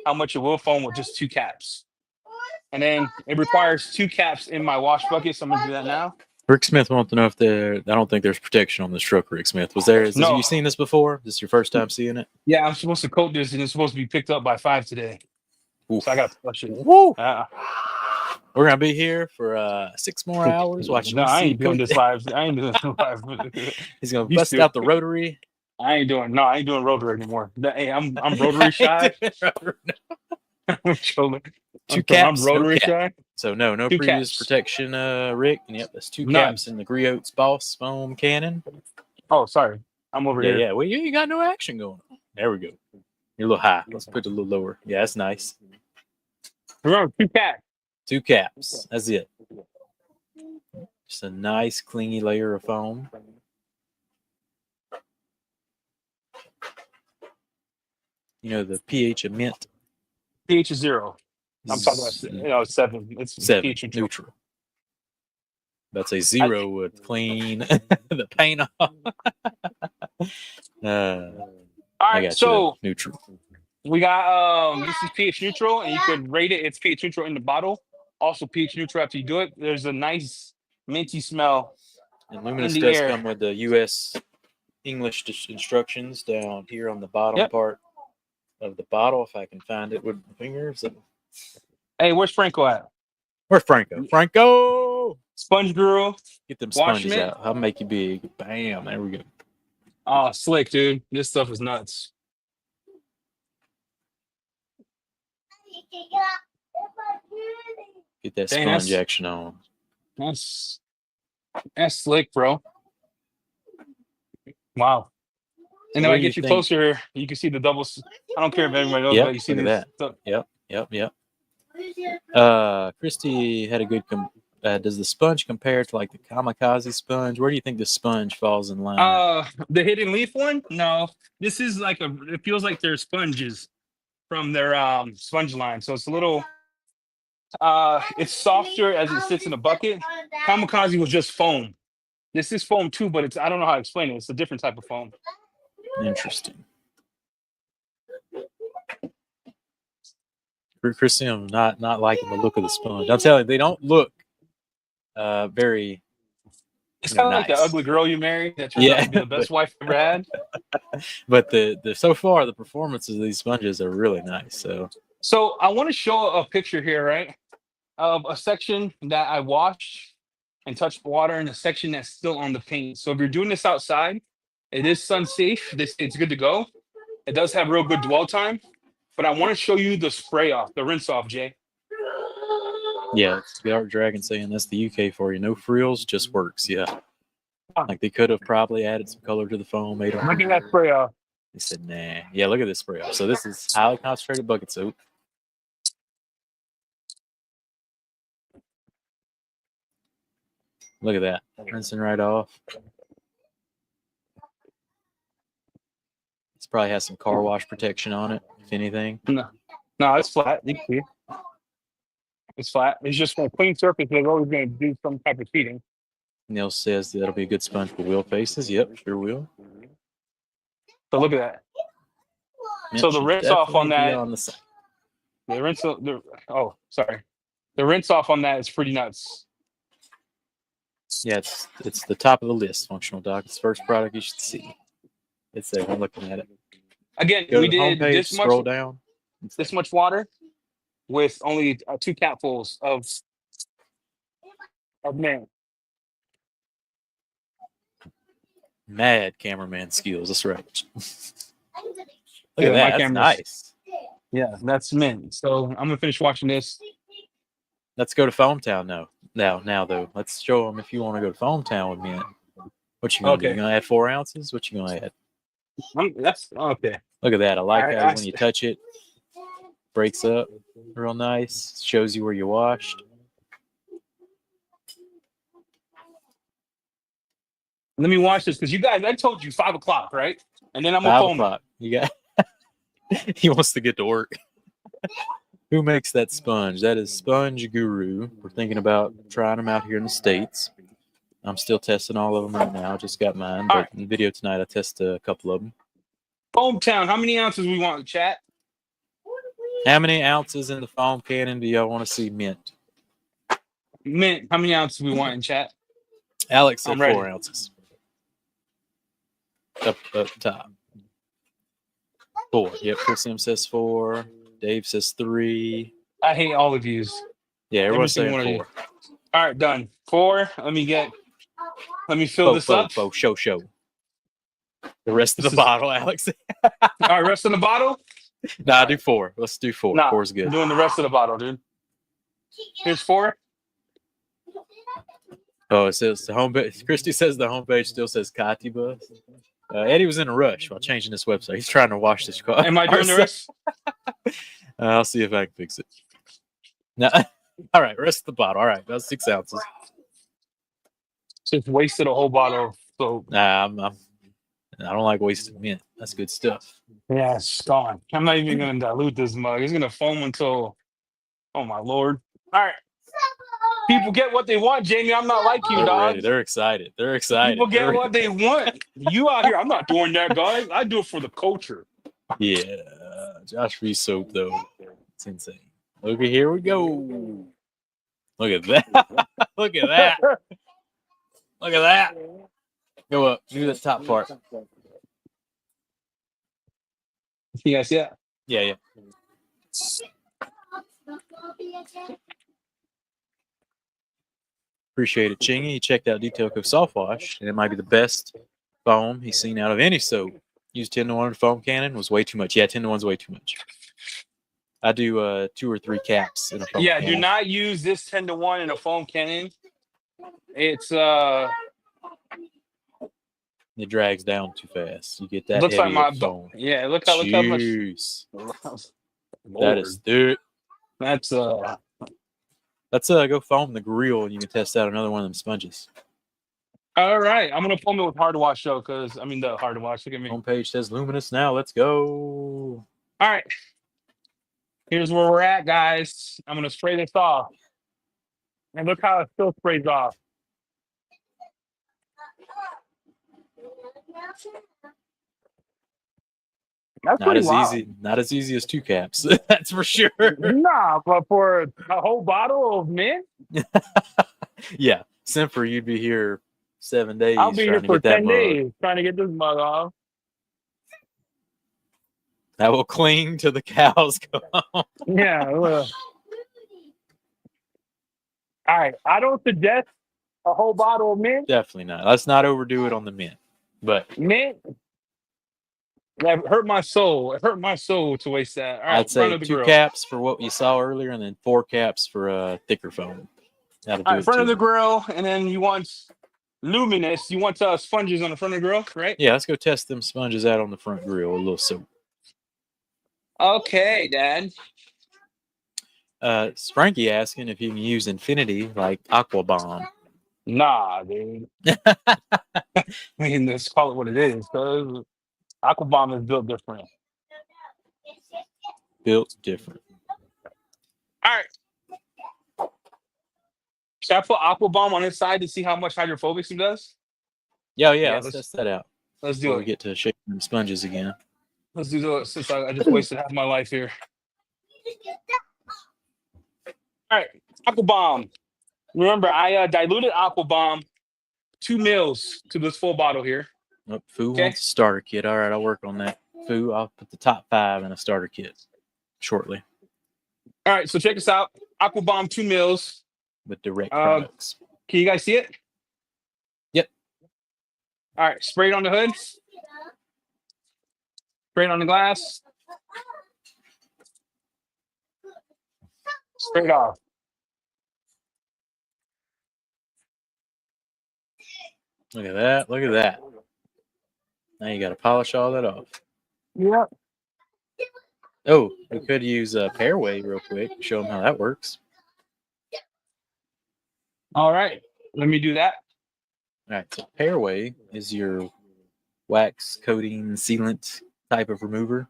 how much it will foam with just 2 caps. And then it requires 2 caps in my wash bucket, so I'm gonna do that now. Rick Smith wants to know if there. I don't think there's protection on this truck. Rick Smith, was there? Have No, you seen this before? This is your first time seeing it? yeah, I'm supposed to coat this, and it's supposed to be picked up by 5 today, Oof. so I gotta flush it. Woo! We're gonna be here for 6 more hours watching. No, you I see ain't doing this live. I ain't doing this live. He's gonna You bust stupid. out the rotary. I ain't doing rotary anymore. Hey, I'm rotary shy. I'm trolling. Two caps, I'm rotary no cap. shy. So no 2 previous caps. protection, Rick. And yep, that's 2 None. caps in the Griot's Boss foam cannon. Oh, sorry. I'm over here. Yeah. Well, you got no action going on. There we go. You're a little high. Let's put it a little lower. Yeah, that's nice. Remember, 2 caps. 2 caps. That's it. Just a nice, clingy layer of foam. You know the pH of mint. pH is 0. I'm talking about 7. It's 7 pH neutral. That's a 0 would clean the paint off. All right, so neutral. we got this is pH neutral, and you could rate it. It's pH neutral in the bottle. Also pH neutral after you do it. There's a nice minty smell. And Luminous does come with the U.S. English instructions down here on the bottom part of the bottle. If I can find it with my fingers. Hey, where's Franco at? Where's Franco? Franco! Sponge girl. Get them sponges out. I'll make you big. Bam. There we go. Oh, slick, dude. This stuff is nuts. Get that sponge action on. That's slick, bro. Wow. And then I get you closer, you can see the doubles. I don't care if everybody knows, but you see that. Yep. Christy had a good. Does the sponge compare to like the kamikaze sponge? Where do you think the sponge falls in line? The hidden leaf one? No, this is like it feels like they're sponges from their sponge line. So it's a little. It's softer as it sits in a bucket. Kamikaze was just foam. This is foam too, but I don't know how to explain it. It's a different type of foam. Interesting. Christy, I'm not liking the look of the sponge. I'll tell you, they don't look very. It's kind of like the ugly girl you married that turned out to be the best wife you ever had. But the so far the performances of these sponges are really nice. So I want to show a picture here, right, of a section that I washed and touched water, and a section that's still on the paint. So if you're doing this outside, it is sun safe. It's good to go. It does have real good dwell time. But I want to show you the spray off, the rinse off, Jay. Yeah, it's the Art Dragon saying that's the UK for you. No frills, just works. Yeah. Like they could have probably added some color to the foam. Made them. Look at that spray off. They said, nah. Yeah, look at this spray off. So this is highly concentrated bucket soap. Look at that. Rinsing right off. This probably has some car wash protection on it, if anything. No, it's flat. You can see. It's flat. It's just a clean surface. They're always going to do some type of heating. Neil says that'll be a good sponge for wheel faces. Yep, sure will. So look at that. So the rinse off on that. The rinse off on that is pretty nuts. Yeah, it's the top of the list, Functional Doc. It's the first product you should see. It's there. I'm looking at it. Again, we did this much. Scroll down. This much water with only 2 capfuls of man. Mad cameraman skills. That's right. Look at that. That's nice. Yeah, that's mint. So I'm gonna finish watching this. Let's go to Foam Town now. Now though, let's show them if you want to go to Foam Town with mint. What you gonna do? You gonna add 4 ounces? What you gonna add? That's okay. Look at that. I like how when you touch it, breaks up real nice. Shows you where you washed. Let me watch this because you guys, I told you 5 o'clock, right? And then I'm gonna 5 foam it. o'clock. You got. He wants to get to work. Who makes that sponge? That is Sponge Guru. We're thinking about trying them out here in the States. I'm still testing all of them right now. Just got mine, All but right. in the video tonight I test a couple of them. Foam Town, how many ounces we want, chat? How many ounces in the foam cannon do y'all want to see mint? Mint, how many ounces we want in chat? Alex said I'm ready. 4 ounces. Up top. 4. Yep, Chris M says 4. Dave says 3. I hate all of yous. Yeah, Every everyone's single saying one of you. 4. All right, done. 4. Let me fill this up. Show. The rest of This the is- bottle, Alex. All right, rest of the bottle? Nah, do 4. Let's do 4. Nah, 4 is good. I'm doing the rest of the bottle, dude. Here's 4. Oh, it says the homepage. Christy says the homepage still says Kati Bus. Eddie was in a rush while changing this website. He's trying to wash this car. Am I doing the rest? I'll see if I can fix it. Now, all right, rest of the bottle. All right, that's 6 ounces. Just wasted a whole bottle of soap. Nah, I don't like wasted mint. That's good stuff. Yeah, it's gone. I'm not even going to dilute this mug. It's going to foam until, oh my Lord. All right. People get what they want, Jamie. I'm not like you, They're dog. ready. They're excited. They're excited. People get what they want. You out here, I'm not doing that, guys. I do it for the culture. Yeah, Josh Reese soap though. It's insane. Look at here we go. Look at that. Look at that. Look at that. Go up. Do the top part. You guys see that? Yeah. Appreciate it, Chingy. He checked out Detail Co Soft Wash, and it might be the best foam he's seen out of any soap. Used 10-to-1 foam cannon was way too much. Yeah, 10-to-1's way too much. I do 2 or 3 caps in a foam cannon. Do not use this 10-to-1 in a foam cannon. It's it drags down too fast. You get that looks like heavy my of foam. yeah. Look how much. Jeez. Lord. That is dude. That's Let's go foam the grill, and you can test out another one of them sponges. all right. I'm gonna foam it with hard wash though, because I mean the hard wash. Look at me. Homepage says Luminous now. Let's go. All right. Here's where we're at, guys. I'm gonna spray this off, and look how it still sprays off. That's Not pretty as wild. easy. Not as easy as 2 caps. That's for sure. Nah, but for a whole bottle of mint, Yeah, Simper, you'd be here 7 days. I'll be here trying to for get that 10 mug. days trying to get this mug off. That will cling to the cows come home. Yeah. All right. I don't suggest a whole bottle of mint. Definitely not. Let's not overdo it on the mint. But Mint. That hurt my soul. It hurt my soul to waste that. All right, I'd say front of the 2 grill. caps for what you saw earlier, and then 4 caps for thicker foam. That'll do All right, it front of too. the grill, and then you want Luminous. You want sponges on the front of the grill, right? Yeah, let's go test them sponges out on the front grill. A little soap. Okay, Dad. Frankie asking if you can use Infinity like Aqua Bomb. Nah, dude. I mean, let's call it what it is. Because Aquabomb is built different. Built different. All right. Should I put Aquabomb on its side to see how much hydrophobics it does? Yeah, Yeah, let's test that out. Let's do Before it. we get to shaking them sponges again. Let's do it since I just wasted half my life here. All right, Aquabomb. Remember, I diluted Aquabomb 2 mils to this full bottle here. Oh, Foo Okay. wants a starter kit. All right, I'll work on that. Foo, I'll put the top 5 in a starter kit shortly All right, so check this out. Aquabomb 2 mils. with direct products. Can you guys see it? Yep. All right, spray it on the hood. Spray it on the glass. Spray it off. Look at that. Look at that. Now you got to polish all that off. Yep. Oh, we could use Pairway real quick. Show them how that works. All right, let me do that. All right, so Pairway is your wax coating sealant type of remover.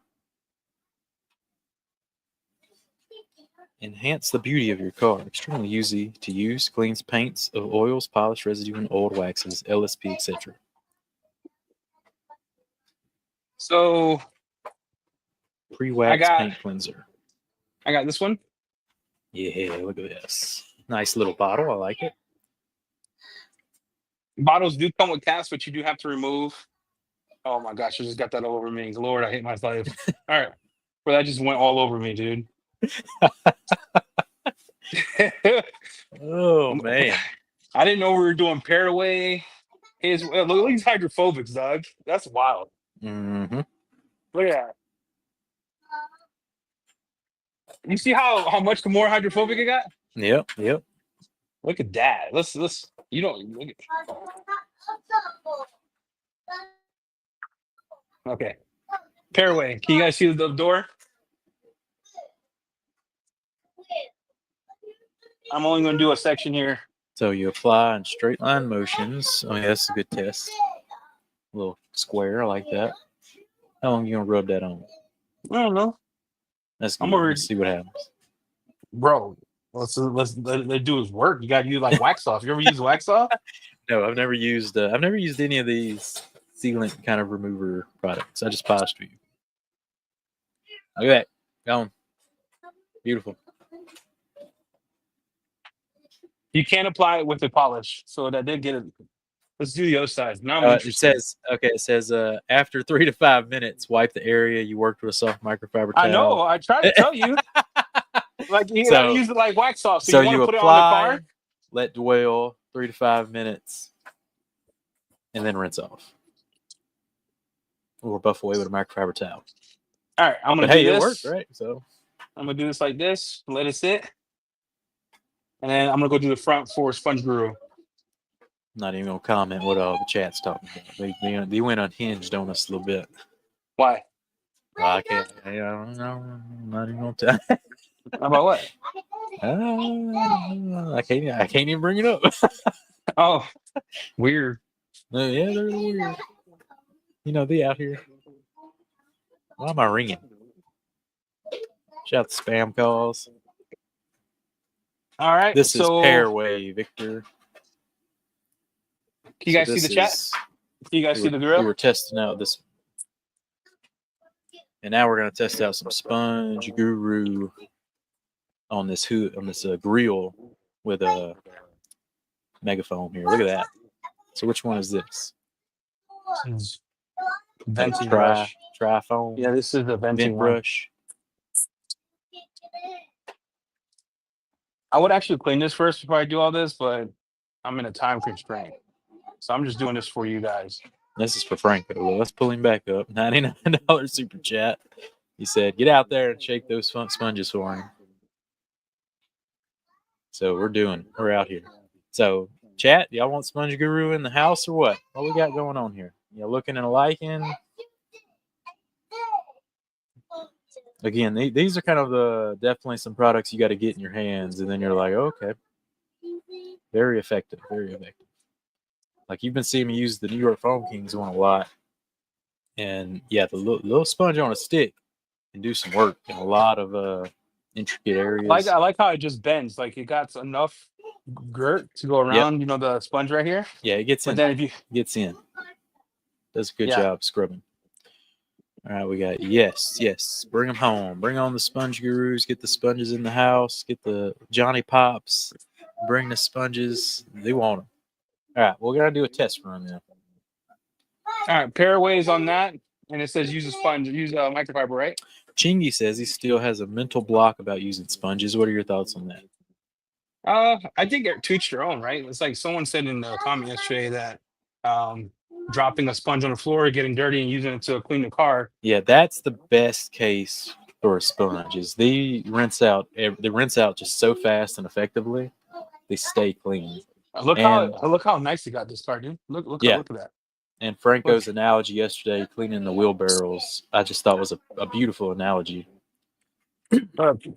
Enhance the beauty of your car. Extremely easy to use. Cleans paints of oils, polish, residue, and old waxes, LSP, etc. So Pre-wax got paint cleanser. I got this one. Yeah, look at this. Nice little bottle. I like it. Bottles do come with caps, but you do have to remove. Oh my gosh, I just got that all over me. Lord, I hate my life. All right. Well, that just went all over me, dude. Oh man. I didn't know we were doing Paraway. Look at these hydrophobics, dog. That's wild. Mm-hmm. Look at that. You see how much more hydrophobic it got? Yep. Look at that. Let's you don't look at, okay. Paraway. Can you guys see the door? I'm only gonna do a section here. So you apply in straight line motions. Oh yeah, that's a good test. A little square, I like that. How long are you gonna rub that on? I don't know. That's good. I'm over, Let's see what happens. bro. Let's let do his work. You gotta use like wax off. You ever use wax off? No, I've never used any of these sealant kind of remover products. I just polished for you. Look at that. Gone. Beautiful. You can't apply it with the polish. So that did get it. Let's do the other side. Now I'm It interested. says after 3 to 5 minutes, wipe the area you worked with a soft microfiber towel. I know. I tried to tell you. Like you gotta use it like wax off. So you want to put apply, it on the car? let dwell 3 to 5 minutes, and then rinse off. Or buff away with a microfiber towel. All right, I'm gonna do this. It worked, right? So I'm gonna do this like this. Let it sit, and then I'm gonna go do the front for sponge guru. not even gonna comment what all the chat's talking about. They went unhinged on us a little bit. Why? Well, I can't. I don't know. I'm not even gonna tell. About what? I can't even bring it up. Oh, weird. Yeah, they're weird. You know, they out here. Why am I ringing? Shout out the spam calls. All right. This is Pairway, Victor. Can you guys see the chat? Can you guys see the grill? We were testing out this. And now we're going to test out some Sponge Guru on this grill with a megaphone here. Look at that. So which one is this? Venting brush. Tri-foam. Yeah, this is the venting brush. I would actually clean this first before I do all this, but I'm in a time constraint. So I'm just doing this for you guys. This is for Franco. Well, let's pull him back up. $99 super chat. He said, get out there and shake those sponges for him. So we're out here. So chat, y'all want Sponge Guru in the house or what? What we got going on here? You looking and liking? Again, these are kind of definitely some products you got to get in your hands, and then you're like, okay, very effective, very effective. Like you've been seeing me use the New York Foam Kings one a lot, and yeah, the little sponge on a stick can do some work in a lot of intricate areas. I like how it just bends. Like it got enough girt to go around. Yep. You know the sponge right here. Yeah, it gets in. Then if you gets in, does a good job scrubbing. All right, we got yes. Bring them home. Bring on the sponge gurus. Get the sponges in the house. Get the Johnny Pops. Bring the sponges. They want them. All right, we're gonna do a test run now. All right, Paraways on that, and it says use a sponge, use a microfiber, right? Chingy says he still has a mental block about using sponges. What are your thoughts on that? I think to each their own, right? It's like someone said in the comment yesterday that dropping a sponge on the floor, getting dirty, and using it to clean the car. Yeah, that's the best case for a sponge. Is they rinse out just so fast and effectively, they stay clean. Look how nice he got this car, dude. Look at that. And Franco's analogy yesterday, cleaning the wheelbarrows, I just thought was a beautiful analogy. Comparing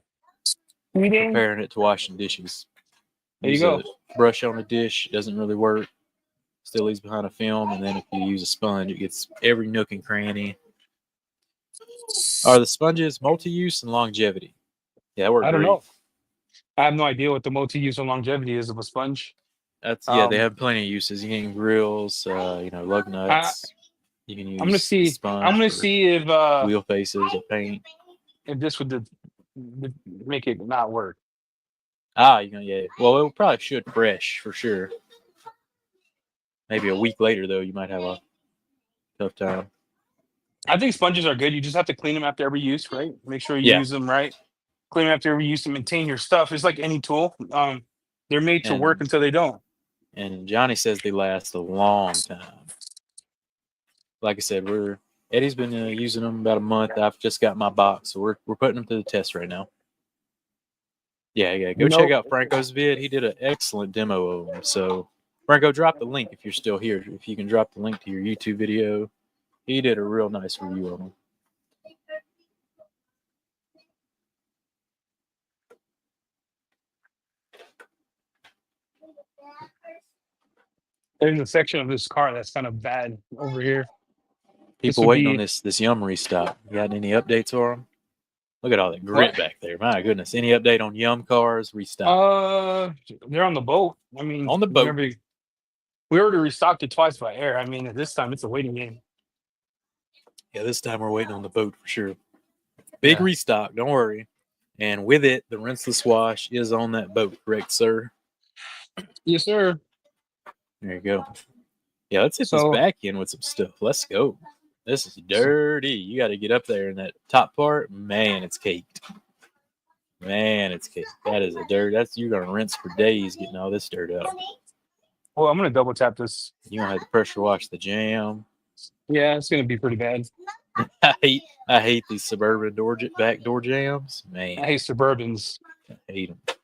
it to washing dishes. There you go. Brush on the dish doesn't really work. Still leaves behind a film, and then if you use a sponge, it gets every nook and cranny. Are the sponges multi-use and longevity? Yeah, that worked I don't great. know. I have no idea what the multi-use and longevity is of a sponge. That's they Um, have plenty of uses. You can grills, lug I, nuts. You can I'm gonna use the see. I'm sponge gonna for see wheel faces or paint. if this would make it not work. Yeah. Well, it probably should fresh for sure. Maybe a week later though, you might have a tough time. I think sponges are good. You just have to clean them after every use, right? Make sure you Yeah, use them right. Clean them after every use to maintain your stuff. It's like any tool. They're made to work and until they don't. and Johnny says they last a long time. Like I said, Eddie's been using them about a month. I've just got my box, so we're putting them to the test right now. Yeah. Go You check know, out Franco's vid. He did an excellent demo of them. So Franco, drop the link if you're still here. If you can drop the link to your YouTube video, he did a real nice review of them. there's a section of this car that's kind of bad over here. This People would waiting on be this Yum restock. You got any updates for them? Look at all that grit what? back there. My goodness. Any update on Yum cars restock? They're on the boat. I mean, On the boat. whenever we already restocked it twice by air. I mean, at this time it's a waiting game. Yeah, this time we're waiting on the boat for sure. Big Yeah. restock, don't worry. And with it, the rinseless wash is on that boat, correct, sir? Yes, sir. There you go. Yeah, let's hit this So, back end with some stuff. Let's go. This is dirty. You got to get up there in that top part. Man, it's caked. Man, it's caked. That is a dirt. You're gonna rinse for days getting all this dirt out. well, I'm gonna double tap this. You're gonna have to pressure wash the jam. Yeah, it's gonna be pretty bad. I hate these suburban back door jams. Man, I hate Suburbans. I hate them.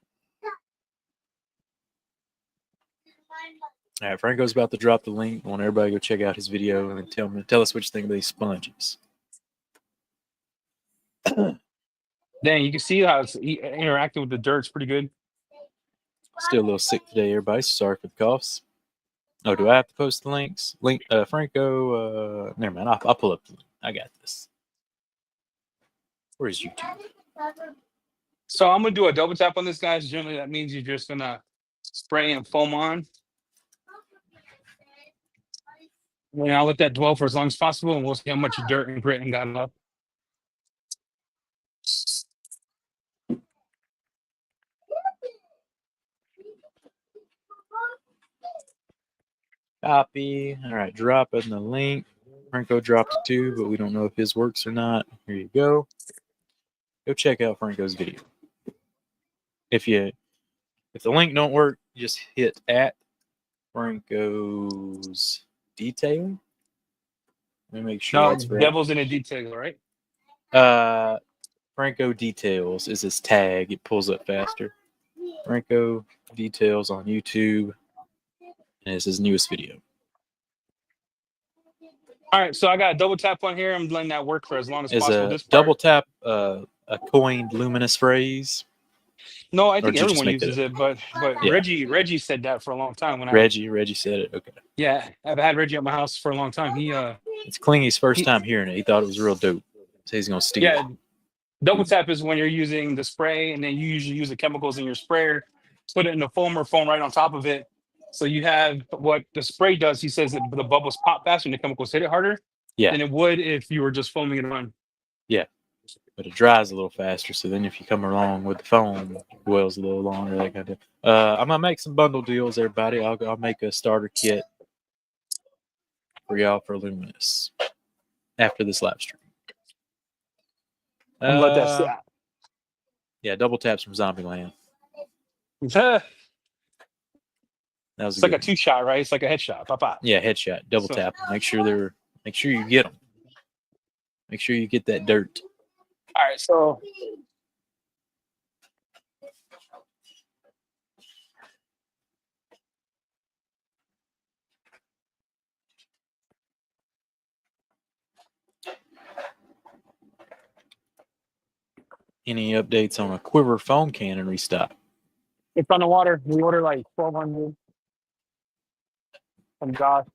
All right, Franco's about to drop the link. I want everybody to go check out his video and then tell us what you think of these sponges. Dang, you can see how it's interacting with the dirt. It's pretty good. Still a little sick today, everybody. Sorry for the coughs. Oh, do I have to post the links? Franco. Never mind. I'll pull up the link. I got this. Where's YouTube? So I'm gonna do a double tap on this, guys. Generally, that means you're just gonna spray and foam on. And I'll let that dwell for as long as possible, and we'll see how much dirt and grit and got left. Copy. All right, drop in the link. Franco dropped it too, but we don't know if his works or not. Here you go. Go check out Franco's video. If the link don't work, just hit at Franco's detail. Let me make sure No, that's right. devil's in a detail, right? Franco Details is his tag. It pulls up faster. Franco Details on YouTube, and it's his newest video. All right, so I got a double tap on here. I'm letting that work for as long as Is possible. a This part. double tap a coined Luminous phrase? No, I Or think did you just everyone make that uses up? it, but Yeah. Reggie said that for a long time. Reggie said it. Okay. Yeah, I've had Reggie at my house for a long time. It's Klingy's first time hearing it. He thought it was real dope. So he's gonna steal Yeah, it. double tap is when you're using the spray, and then you usually use the chemicals in your sprayer, put it in the foam or foam right on top of it. So you have what the spray does. He says that the bubbles pop faster and the chemicals hit it harder Yeah. than it would if you were just foaming it on. Yeah. But it dries a little faster. So then if you come along with the foam, it boils a little longer. That kind of. I'm gonna make some bundle deals, everybody. I'll make a starter kit for y'all for Luminous after this live stream. I'm gonna let that sit. Yeah, double taps from Zombieland. It's That was like a 2-shot, right? It's like a headshot. Pop. Yeah, headshot, double tap. Make sure you get them. Make sure you get that dirt. All right, so Any updates on a Quiver foam cannon restock? it's on the water. We order like 1,200. And God,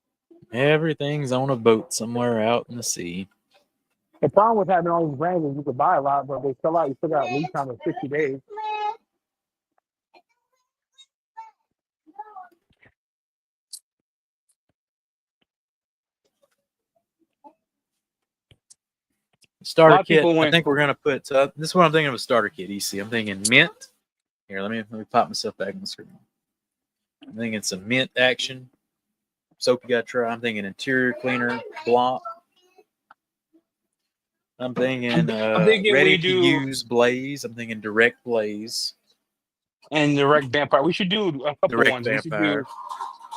Everything's on a boat somewhere out in the sea. the problem with having all these brands is you could buy a lot, but they sell out. You still got lead time of 60 days. A Starter lot of kit. people I went. think we're gonna put. This is what I'm thinking of a starter kit. EC. I'm thinking mint. Here, let me pop myself back on the screen. I'm thinking some mint action. Soap you gotta try. I'm thinking interior cleaner block. I'm thinking I'm thinking ready we to do use blaze. I'm thinking direct blaze. and direct vampire. We should do a couple Direct ones. vampire.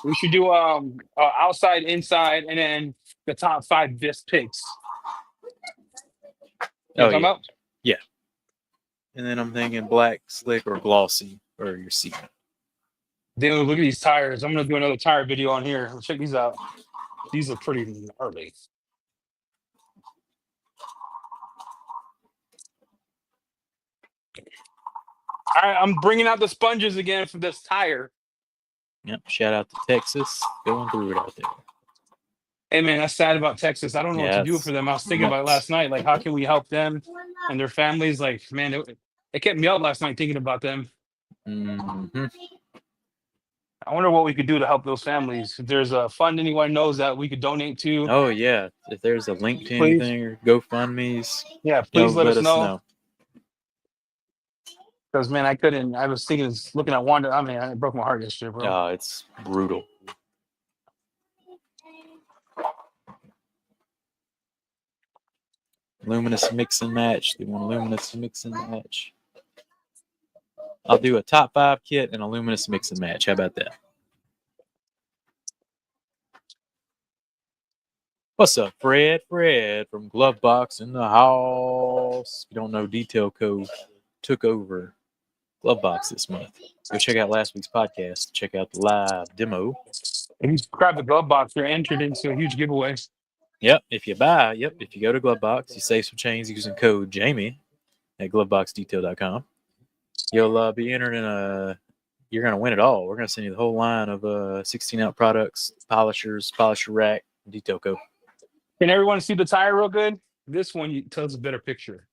We should do outside, inside, and then the top 5 best picks. You know Oh what I'm yeah, talking about? yeah. And then I'm thinking black, slick, or glossy for your seat. Then look at these tires. I'm gonna do another tire video on here. Check these out. These are pretty gnarly. All right, I'm bringing out the sponges again for this tire. Yep. Shout out to Texas, going through it out there. Hey man, that's sad about Texas. I don't know what to Yeah, do for them. I was thinking about it last night. Like, how can we help them and their families? Like, man, it kept me up last night thinking about them. Mm-hmm. I wonder what we could do to help those families. If there's a fund anyone knows that we could donate to, Oh yeah. If there's a link to please, anything or GoFundMe's, yeah, please let us know. know. Because man, I couldn't. I was thinking, looking at Wanda. I mean, it broke my heart yesterday, bro. Oh, it's brutal. Luminous mix and match. They want a Luminous mix and match. I'll do a top 5 kit and a Luminous mix and match. How about that? What's up, Fred? Fred from Glove Box in the house. If you don't know, Detail Code took over Glove Box this month. Go check out last week's podcast. Check out the live demo. If you grab the glove box, you're entered into a huge giveaway. Yep. If you go to Glove Box, you save some chains using code Jamie at gloveboxdetail.com. You'll be entered in you're going to win it all. We're going to send you the whole line of 16-ounce products, polishers, polisher rack, detail coat. Can everyone see the tire real good? This one tells a better picture.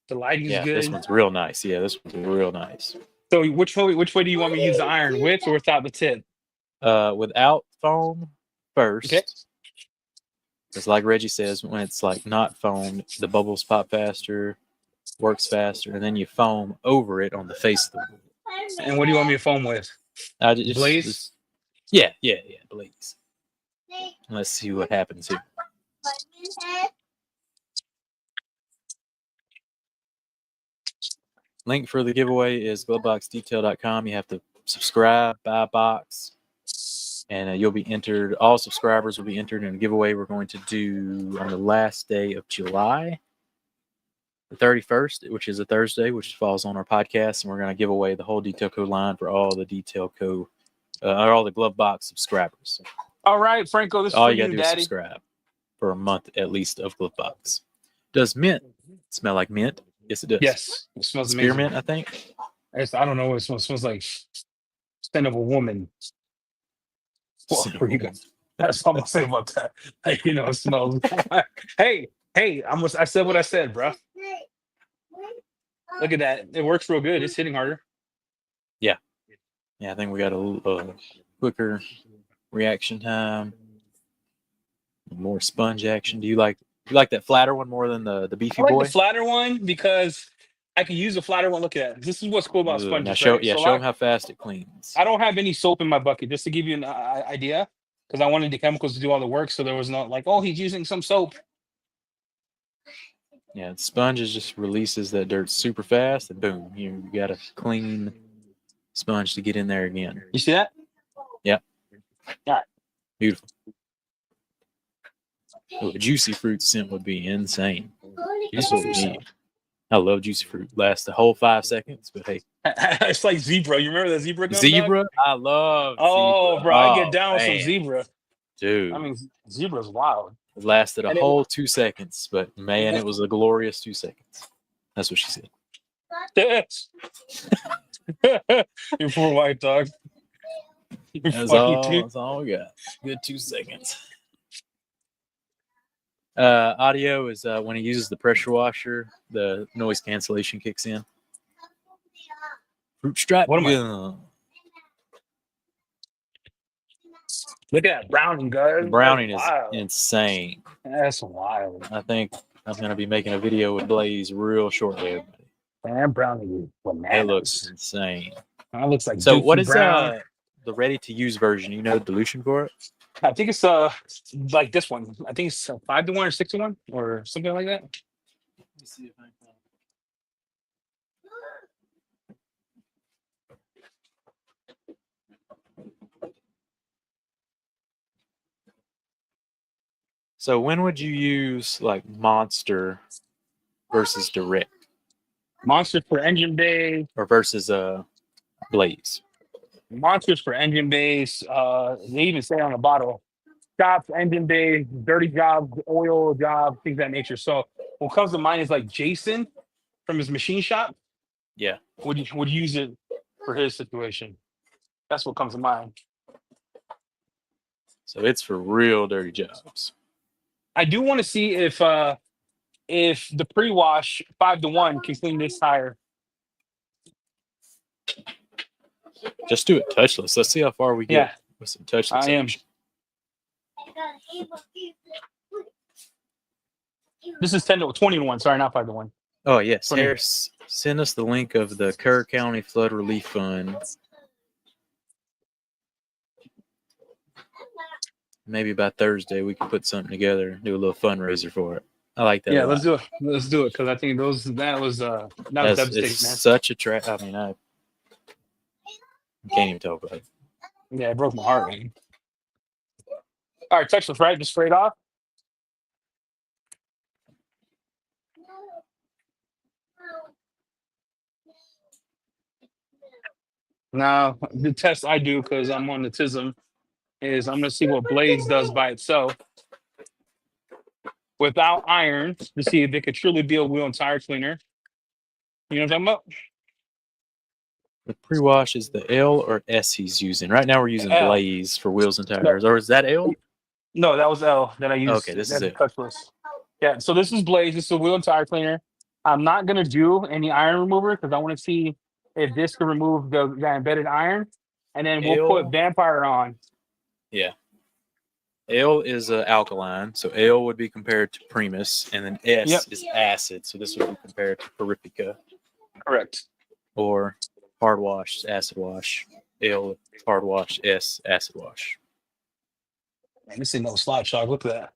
The lighting is good. This one's real nice. Yeah, this one's real nice. So which way do you want me to use the iron, with or without the tip? Without foam first. Okay. Because like Reggie says, when it's like not foamed, the bubbles pop faster, works faster, and then you foam over it on the face of the wood. And what do you want me to foam with? Blaze? Yeah, blaze. Let's see what happens here. Link for the giveaway is gloveboxdetail.com. You have to subscribe, buy a box, and you'll be entered. All subscribers will be entered in a giveaway we're going to do on the last day of July, the 31st, which is a Thursday, which falls on our podcast, and we're going to give away the whole Detail Code line for all the Detail Code, all the Glove Box subscribers. All right, Franco, this is all for you got to do Daddy. is subscribe for a month at least of Glove Box. Does mint smell like mint? Yes, it does. Yes, it smells spearmint, amazing. I think. I don't know what it smells. It smells like scent of a woman. Well, for you guys. That's all I'm gonna say about that. Like, it smells. hey, I said what I said, bro. Look at that. It works real good. It's hitting harder. Yeah, I think we got a little quicker reaction time, more sponge action. Do you like that flatter one more than the beefy boy? I like the flatter one because I can use the flatter one. Look at that. This is what's cool about sponges. Now show them how fast it cleans. I don't have any soap in my bucket, just to give you an idea, because I wanted the chemicals to do all the work, so there was not like, oh, he's using some soap. Yeah, the sponge just releases that dirt super fast, and boom, you got a clean sponge to get in there again. You see that? Yeah. All right. Beautiful. Oh, a juicy fruit scent would be insane. That's what we need. I love juicy fruit. Lasts the whole 5 seconds, but hey. It's like zebra. You remember that zebra gum? Zebra? I love zebra. Bro, I get down with some man. zebra. Dude. I mean, zebra's wild. It lasted a whole 2 seconds, but man, it was a glorious 2 seconds. That's what she said. You poor white dog. That's Fuck you all. too. That's all we got. Good 2 seconds. Audio is when he uses the pressure washer, the noise cancellation kicks in. Fruit stripe What am I? gum. Look at that browning, guys. The browning That's is wild. insane. That's wild. I think I'm going to be making a video with Blaze real shortly. Everybody. Man, browning is It looks bananas. insane. That looks like So, what Dookie is Brown. the ready to use version? You know the dilution for it? I think it's like this one. I think it's 5-1 or 6-1 or something like that. Let me see if I can. So when would you use like Monster versus Direct Monsters for engine bay. or versus Blaze? Monsters for engine bays. They even say on the bottle, shops, engine bay, dirty jobs, oil jobs, things of that nature. So what comes to mind is like Jason from his machine shop. Yeah. Would use it for his situation. That's what comes to mind. So it's for real dirty jobs. I do want to see if the pre-wash 5-1 can clean this tire. Just do it touchless. Let's see how far we get with some touchless I am. action. This is 10-20-1. Sorry, not 5-1. Oh yes, 20. Harris, send us the link of the Kerr County Flood Relief Fund. Maybe by Thursday we can put something together and do a little fundraiser for it. I like that. Yeah, let's do it. Let's do it because I think that was devastating, it's man. such a trap. I mean, I can't even talk about it. Yeah, it broke my heart, man. All right, touchless, right? Just straight off. Now, the test I do because I'm on the TISM is I'm going to see what Blaze does by itself without iron to see if it could truly be a wheel and tire cleaner. You know what I'm talking about? The pre-wash is the L or S he's using. Right now we're using L. Blaze for wheels and tires. Or is that L? No, that was L that I used. Okay, this is it. Touchless. Yeah, so this is Blaze. This is a wheel and tire cleaner. I'm not going to do any iron remover because I want to see if this can remove the embedded iron. And then we'll put Vampire on. Yeah. L is alkaline, so L would be compared to Primus, and then S is acid, so this would be compared to Purifica. Correct. Or hard wash, acid wash. L, hard wash, S, acid wash. Man, this ain't no slot shock. Look at that.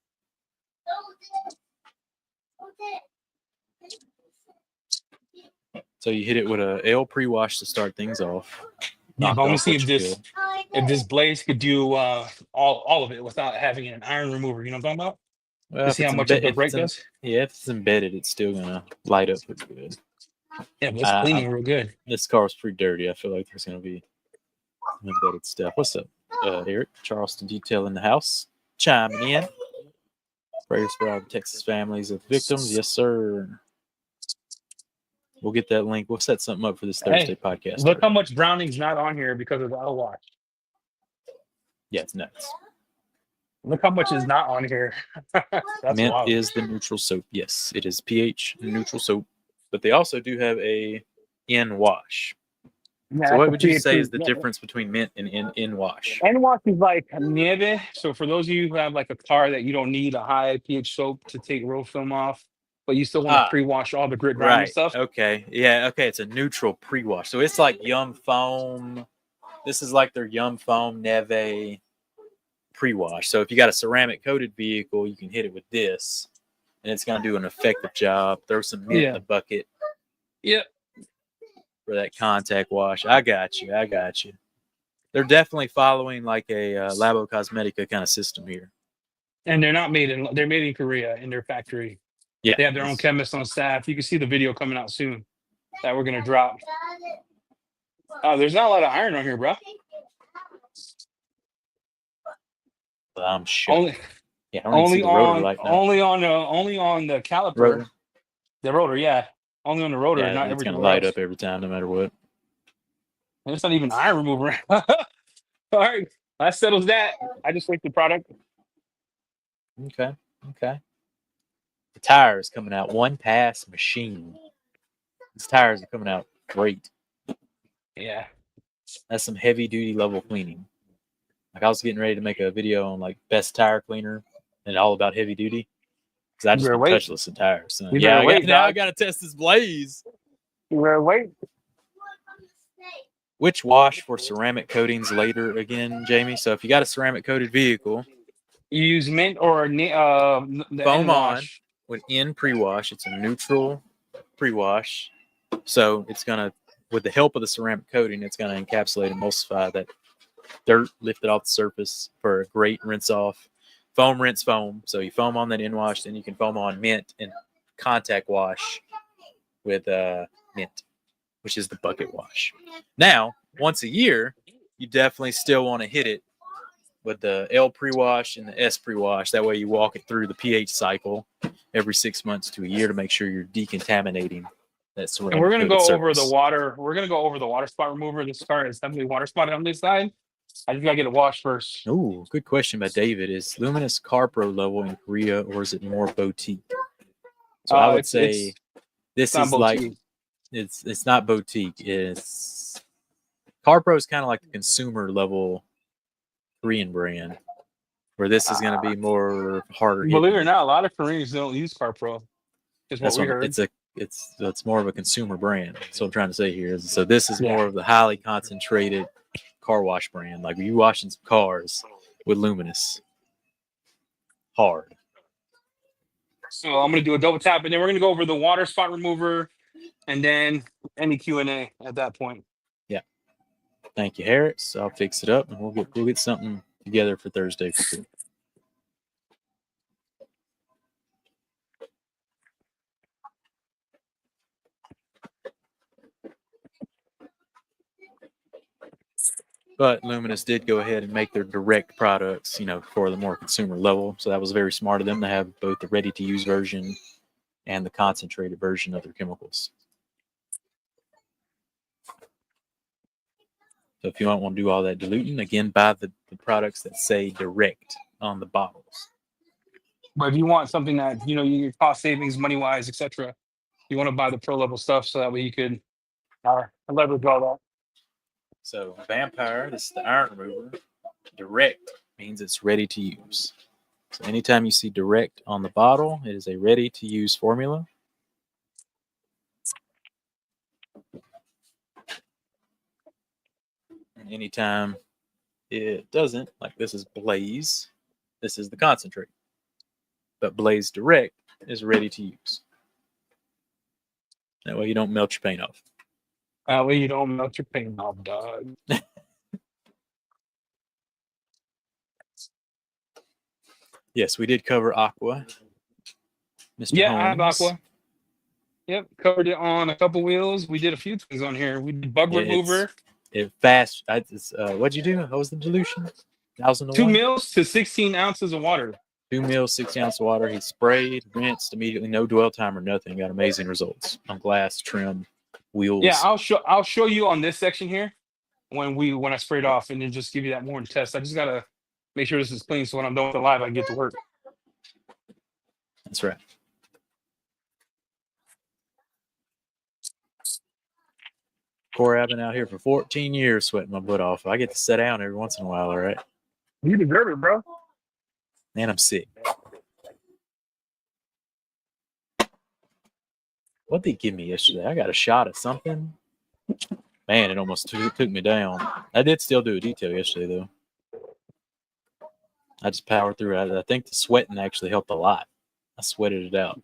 So you hit it with a L pre-wash to start things off. Yeah, but I want to see if this Blaze could do all of it without having an iron remover. You know what I'm talking about? Well, see how much of the brake does? Yeah, if it's embedded, it's still gonna light up pretty good. Yeah, but it's cleaning real good. This car's pretty dirty. I feel like there's gonna be embedded stuff. What's up, Eric? Charleston Detail in the house, chiming in. Prayers for all the Texas families of victims. Yes, sir. We'll get that link. We'll set something up for this Thursday podcast. Look how much browning's not on here because of the L wash. Yeah, it's nuts. Look how much is not on here. Mint wild. is the neutral soap. Yes, it is pH neutral soap. But they also do have a in wash. Yeah, so what would you say is the difference between mint and in wash? In wash is like nieve. So for those of you who have like a car that you don't need a high pH soap to take roll film off, but you still want to pre-wash all the grit grinding stuff. Okay. Yeah. Okay. It's a neutral pre-wash. So it's like Yum Foam. This is like their Yum Foam Neve pre-wash. So if you got a ceramic coated vehicle, you can hit it with this and it's going to do an effective job. Throw some mint in the bucket. Yep. For that contact wash. I got you. They're definitely following like a Labo Cosmetica kind of system here. And they're made in Korea in their factory. Yeah. They have their own chemists on staff. You can see the video coming out soon that we're going to drop. There's not a lot of iron on here, bro. I'm sure. Only on the caliper. Rotor. The rotor, yeah. Only on the rotor. Yeah, not it's everything going to light up every time, no matter what. And it's not even iron remover. All right, that settles that. I just like the product. Okay. Okay. The tire is coming out one pass machine. These tires are coming out great. Yeah. That's some heavy duty level cleaning. Like I was getting ready to make a video on like best tire cleaner and all about heavy duty because I You just better been wait. touchless in tires. So, You yeah, better wait, I dog. got to test this Blaze. You better wait. Which wash for ceramic coatings later again, Jamie? So if you got a ceramic coated vehicle, You use mint or the foam end on wash. with in pre-wash. It's a neutral pre-wash. So it's gonna, with the help of the ceramic coating, it's gonna encapsulate and emulsify that dirt lifted off the surface for a great rinse off. Foam, rinse, foam. So you foam on that in wash, then you can foam on mint and contact wash with mint, which is the bucket wash. Now, once a year, you definitely still want to hit it with the L pre-wash and the S pre-wash. That way you walk it through the pH cycle every 6 months to a year to make sure you're decontaminating that And we're ceramic gonna coated go over the surface. water. We're gonna go over the water spot remover. This car is definitely water spotted on this side. I just gotta get it washed first. Oh, good question by David. Is Luminous Car Pro level in Korea or is it more boutique? So I would It's say this not is like boutique. it's not boutique. It's Car Pro is kind of like the consumer level Korean brand, where this is going to Uh, be more harder Believe it or hitting. not, a lot of Koreans don't use CarPro. Is what That's we what heard. it's more of a consumer brand. That's what I'm trying to say here. So this is Yeah. more of the highly concentrated car wash brand. Like you washing some cars with Luminous, hard. So I'm gonna do a double tap, and then we're gonna go over the water spot remover, and then any Q&A at that point. Yeah. Thank you, Harris. I'll fix it up and we'll get something together for Thursday for sure. But Luminous did go ahead and make their direct products, for the more consumer level. So that was very smart of them to have both the ready to use version and the concentrated version of their chemicals. So if you don't want to do all that diluting, again, buy the products that say direct on the bottles. But if you want something that you get cost savings, money wise, etc., you want to buy the pro level stuff so that way you could leverage all that. So Vampire, this is the iron remover. Direct means it's ready to use. So anytime you see direct on the bottle, it is a ready to use formula. And anytime it doesn't, like this is Blaze, this is the concentrate. But Blaze Direct is ready to use. That way you don't melt your paint off. That way you don't melt your paint off, dog. Yes, we did cover Aqua, Mr. Yeah, I have Holmes. Aqua. Yep, covered it on a couple wheels. We did a few things on here. We did bug remover. It fast. What'd you do? What was the dilution? 2 1,001? mils to 16 ounces of water. 2 mils, 6 ounce water. He sprayed, rinsed immediately, no dwell time or nothing. Got amazing results on glass, trim, wheels. Yeah, I'll show you on this section here when I sprayed off, and then just give you that more in test. I just gotta make sure this is clean so when I'm done with the live, I can get to work. That's right. Corey, I've been out here for 14 years sweating my butt off. I get to sit down every once in a while, all right? You deserve it, bro. Man, I'm sick. What did they give me yesterday? I got a shot of something. Man, it almost took me down. I did still do a detail yesterday, though. I just powered through it. I think the sweating actually helped a lot. I sweated it out.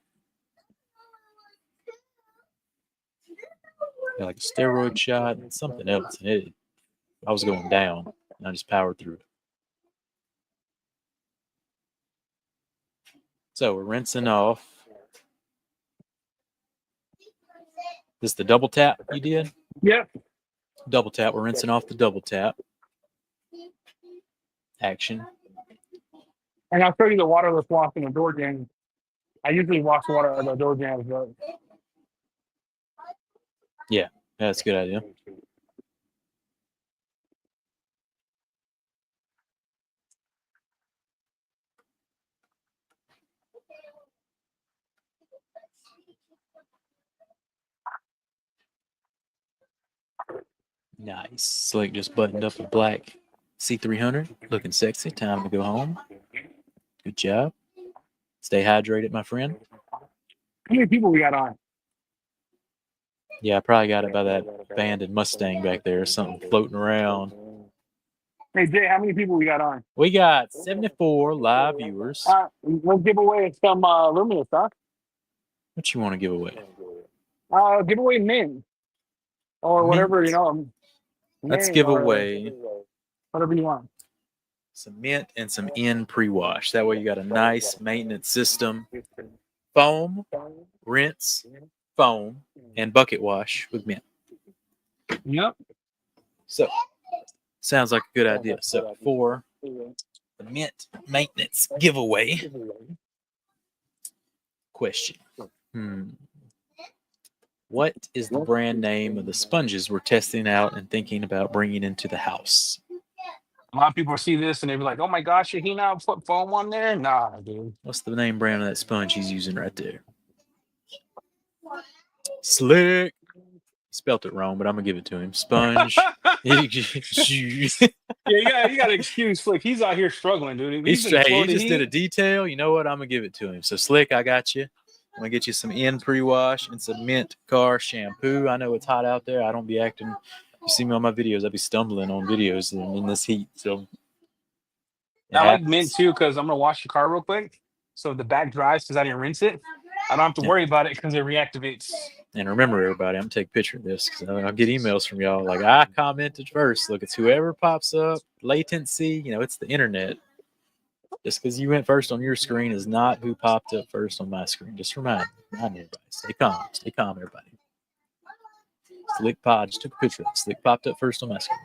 Got like a steroid shot and something else. And I was going down, and I just powered through it. So we're rinsing off. This is the double tap you did? Yep. Double tap. We're rinsing off the double tap. Action. And I'll show you the waterless wash in the door jam. I usually wash water out of the door jams, but Yeah, that's a good idea. Nice. Slick just buttoned up a black C300. Looking sexy. Time to go home. Good job. Stay hydrated, my friend. How many people we got on? Yeah, I probably got it by that abandoned Mustang back there or something floating around. Hey Jay, how many people we got on? We got 74 live viewers. Let's give away some Luminous, huh? What you want to give away? Give away mint or whatever, Mint. Let's mint give or away whatever you want. some mint and some in pre-wash. That way you got a nice maintenance system. Foam, rinse, foam, and bucket wash with mint. Yep. So, sounds like a good idea. So, for the mint maintenance giveaway question. What is the brand name of the sponges we're testing out and thinking about bringing into the house? A lot of people see this and they be like, "Oh my gosh, should he not put foam on there?" Nah, dude. What's the name brand of that sponge he's using right there? Slick. Spelt it wrong, but I'm gonna give it to him. Sponge. Yeah, you got an excuse, Slick. He's out here struggling, dude. He He's in Florida just did a heat. detail. You know what? I'm gonna give it to him. So Slick, I got you. I'm gonna get you some in pre-wash and some mint car shampoo. I know it's hot out there. I don't be acting. You see me on my videos. I be stumbling on videos in this heat. So it I like happens. mint too because I'm gonna wash the car real quick, so if the back dries because I didn't rinse it. I don't have to worry about it because it reactivates. And remember, everybody, I'm gonna take a picture of this because I'll get emails from y'all like I commented first. Look, it's whoever pops up. Latency, it's the internet. Just because you went first on your screen is not who popped up first on my screen. Just remind everybody. Stay calm, everybody. Slick Pod just took a picture of it. Slick popped up first on my screen.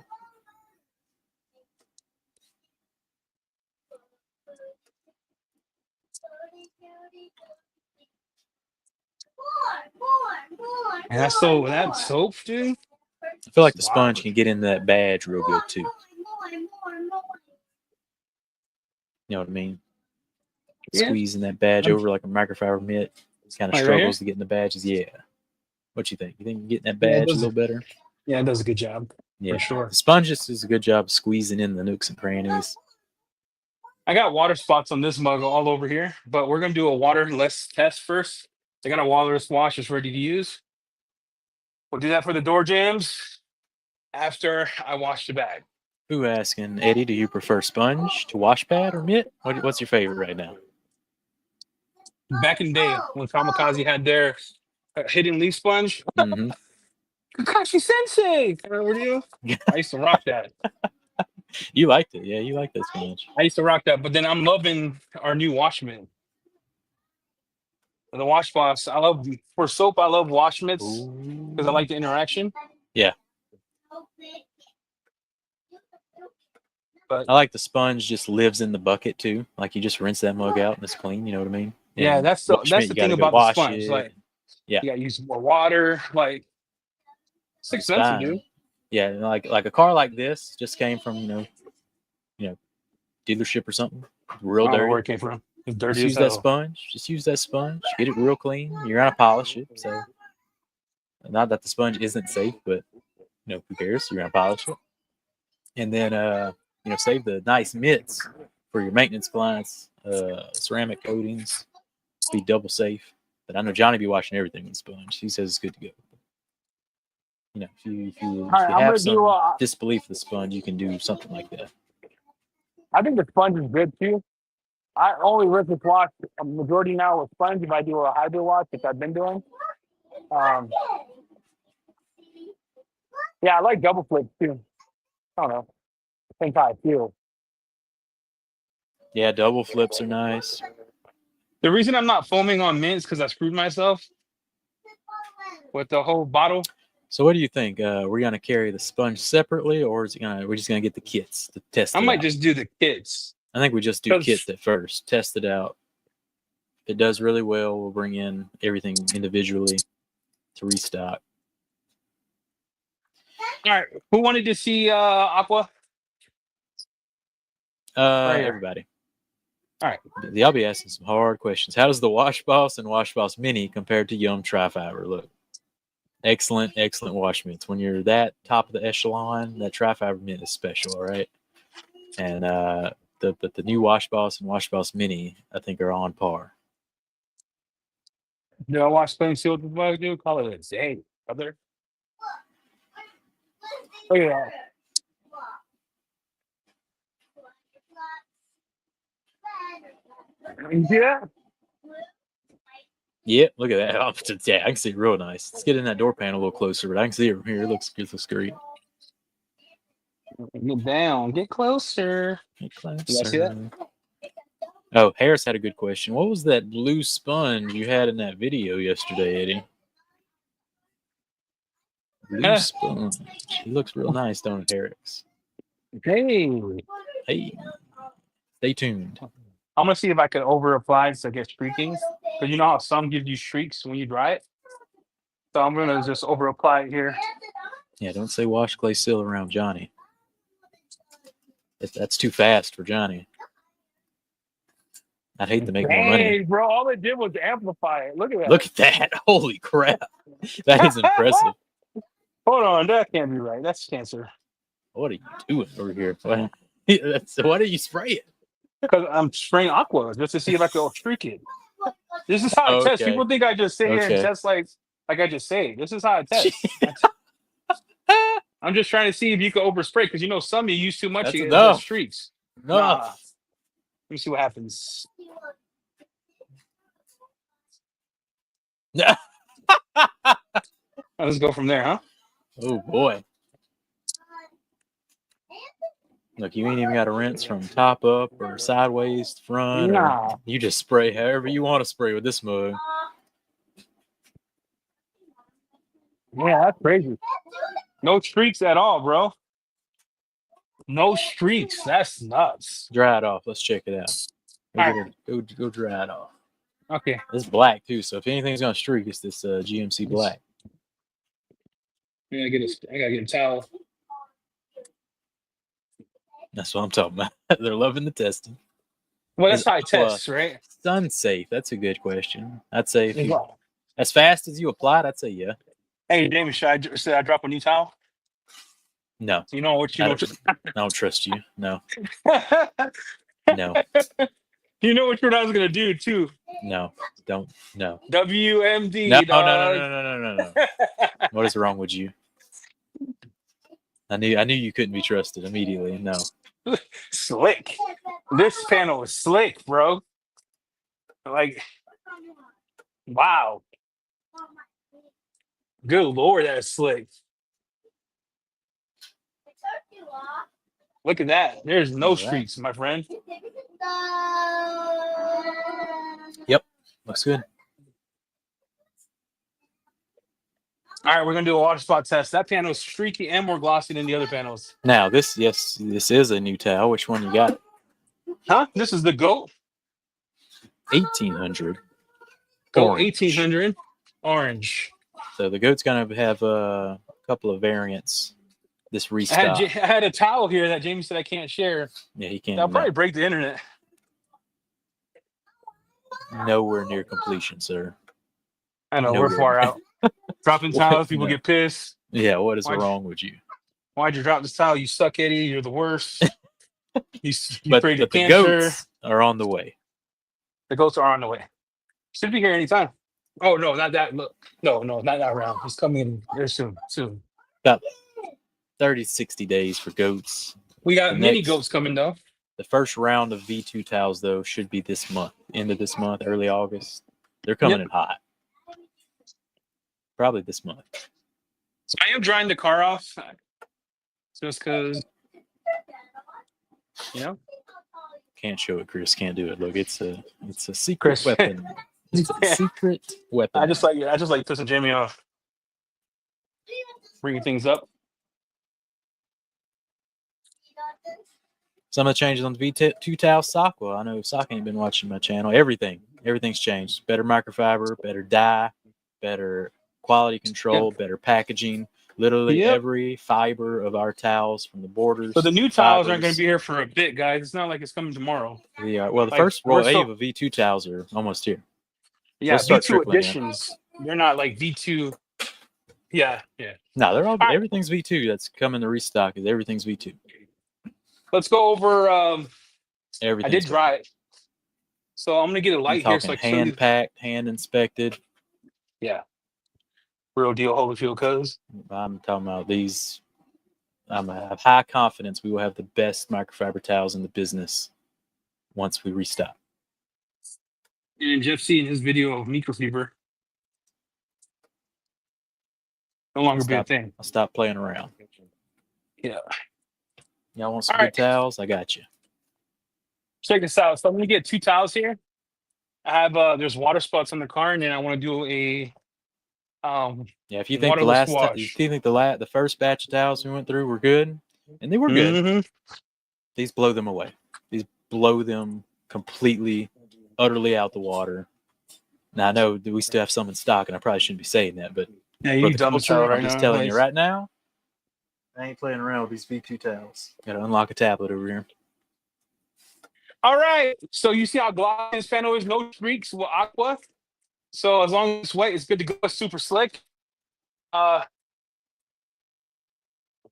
And that soap, dude. I feel like the sponge can get into that badge real good too. You know what I mean? Yeah. Squeezing that badge over like a microfiber mitt. Kind of Right struggles to get in the badges. Yeah. What you think? You think you're getting that badge a little better? Yeah, it does a good job. Yeah, for sure. The sponge just does a good job of squeezing in the nooks and crannies. I got water spots on this mug all over here, but we're gonna do a waterless test first. I got a waterless wash that's ready to use. We'll do that for the door jams after I wash the bag. Who asking, Eddie? Do you prefer sponge to wash pad or mitt? What's your favorite right now? Back in the day when Kamikaze had their hidden leaf sponge, Mm-hmm. Kakashi Sensei. I used to rock that. You liked it, yeah. You like that sponge. I used to rock that, but then I'm loving our new wash mitt. The wash boss. For soap. I love wash mitts because I like the interaction. Yeah. But I like the sponge just lives in the bucket too. Like you just rinse that mug out and it's clean. You know what I mean? yeah, And that's wash the mitt, you thing gotta go about the wash sponge. it. Like, yeah, you gotta use more water. Like, it's expensive, dude. Yeah, like a car like this just came from dealership or something. Real I don't know dirty. where it came from. It's dirty Just use as hell. that sponge. Just use that sponge. Get it real clean. You're gonna polish it. So not that the sponge isn't safe, but who cares? You're gonna polish it. And then save the nice mitts for your maintenance clients. Ceramic coatings. Be double safe. But I know Johnny be washing everything with sponge. He says it's good to go. If you have some disbelief of the sponge, you can do something like that. I think the sponge is good too. I only rinse this wash a majority now with sponge if I do a hydro wash, which I've been doing. Yeah, I like double flips too. I don't know. I think how I feel. Yeah, double flips are nice. The reason I'm not foaming on mint is because I screwed myself with the whole bottle. So what do you think? We're gonna carry the sponge separately, or we're just gonna get the kits to test it I might out? just do the kits. I think we just do kits at first, test it out. If it does really well, we'll bring in everything individually to restock. All right, who wanted to see Aqua? Right, everybody. All right. I'll be asking some hard questions. How does the Wash Boss and Wash Boss Mini compare to Yum Tri-Fiber look? Excellent wash mints. When you're that top of the echelon, that tri-fiber mint is special, all right? And the new Wash Boss and Wash Boss Mini, I think, are on par. Do I watch Clean See what the fuck, dude? Call it a day, brother. Look at that. You see that? Yeah, look at that. Oh, yeah, I can see it real nice. Let's get in that door panel a little closer, but I can see it from here. It looks great. Get down. Get closer. Get closer. You guys see that? Oh, Harris had a good question. What was that blue sponge you had in that video yesterday, Eddie? Blue sponge. He looks real nice, don't it, Harris? Hey. Hey, stay tuned. I'm gonna see if I can over apply so I get streaking. Because you know how some give you streaks when you dry it. So I'm gonna just over apply it here. Yeah, don't say wash clay seal around Johnny. That's too fast for Johnny. I'd hate to make more money. Hey, bro, all it did was amplify it. Look at that. Look at that. Holy crap. That is impressive. Hold on, that can't be right. That's cancer. What are you doing over here? Why do you spray it? Because I'm spraying aqua just to see if I can streak it. This is how I test. Okay. People think I just sit here and test like I just say. This is how I test. I'm just trying to see if you can overspray because you know some you use too much, you get streaks. No. Let me see what happens. Let's go from there, huh? Oh boy. Look, you ain't even got to rinse from top up or sideways to front. Nah. You just spray however you want to spray with this mug. Yeah, that's crazy. No streaks at all, bro. No streaks. That's nuts. Dry it off. Let's check it out. Go dry it off. Okay. It's black too, so if anything's gonna streak, it's this GMC black. I gotta get a towel. That's what I'm talking about. They're loving the testing. Well, that's how I test, right? Sun safe. That's a good question. I'd say if you, as fast as you apply it, I'd say yeah. Hey, Damon, should I drop a new towel? No. You know what I don't trust you. No. No. You know what I was gonna do too. No. Don't. No. WMD. No. What is wrong with you? I knew you couldn't be trusted immediately. No. Slick. This panel is slick, bro. Like, wow. Good Lord, that's slick. Look at that. There's no streaks, my friend. Yep. Looks good. All right, we're gonna do a water spot test. That panel is streaky and more glossy than the other panels. Now, this is a new towel. Which one you got? Huh? This is the GOAT. 1800. GOAT 1800 orange. So the GOAT's gonna have a couple of variants. This restock. I had a towel here that Jamie said I can't share. Yeah, he can't. I'll probably break the internet. Nowhere near completion, sir. I know, we're far out. Dropping towels, people get pissed. Yeah, what is wrong with you? Why'd you drop this towel? You suck, Eddie. You're the worst. you but created the cancer. GOATs are on the way. The GOATs are on the way. Should be here anytime. Oh, no, not that. Look. No, not that round. He's coming in very soon. About 30, 60 days for GOATs. We got mini GOATs coming, though. The first round of V2 towels, though, should be this month. End of this month, early August. They're coming in hot. Probably this month. So I am drying the car off. Just because, Can't show it, Chris. Can't do it. Look, it's a secret weapon. It's a secret weapon. I just like pissing Jamie off. Bringing things up. Some of the changes on the V2 towel sock. Well, I know Sock ain't been watching my channel. Everything's changed. Better microfiber, better dye, better quality control, better packaging. Literally every fiber of our towels from the borders. So the new towels aren't going to be here for a bit, guys. It's not like it's coming tomorrow. Well, the first wave of V2 towels are almost here. Yeah, V2 editions. They're not like V2 Yeah. No, they're all right. everything's V2 that's coming to restock. Is everything's V2. Let's go over. I Everything's did dry it, so I'm gonna get a I'm light here so talking I can show you. hand packed, hand inspected. Yeah, real deal Holyfield cuz. I'm talking about these. I have high confidence we will have the best microfiber towels in the business once we restock. And Jeff C in his video of microfiber no longer be a thing. I'll stop playing around. Yeah. Y'all want some All good right. towels? I got you. Check this out. So I'm gonna get 2 towels here. I have there's water spots on the car, and then I want to do a Yeah, if you think waterless wash. the first batch of towels we went through were good, and they were good, Mm-hmm. these blow them away. These blow them completely, utterly out the water. Now I know that we still have some in stock, and I probably shouldn't be saying that, but Yeah, for you the dumb culture, towel right I'm just now. telling you right now, I ain't playing around with these V2 towels. Gotta unlock a tablet over here. All right. So you see how glossy this panel is? No streaks with aqua. So as long as it's wet, it's good to go. It's super slick.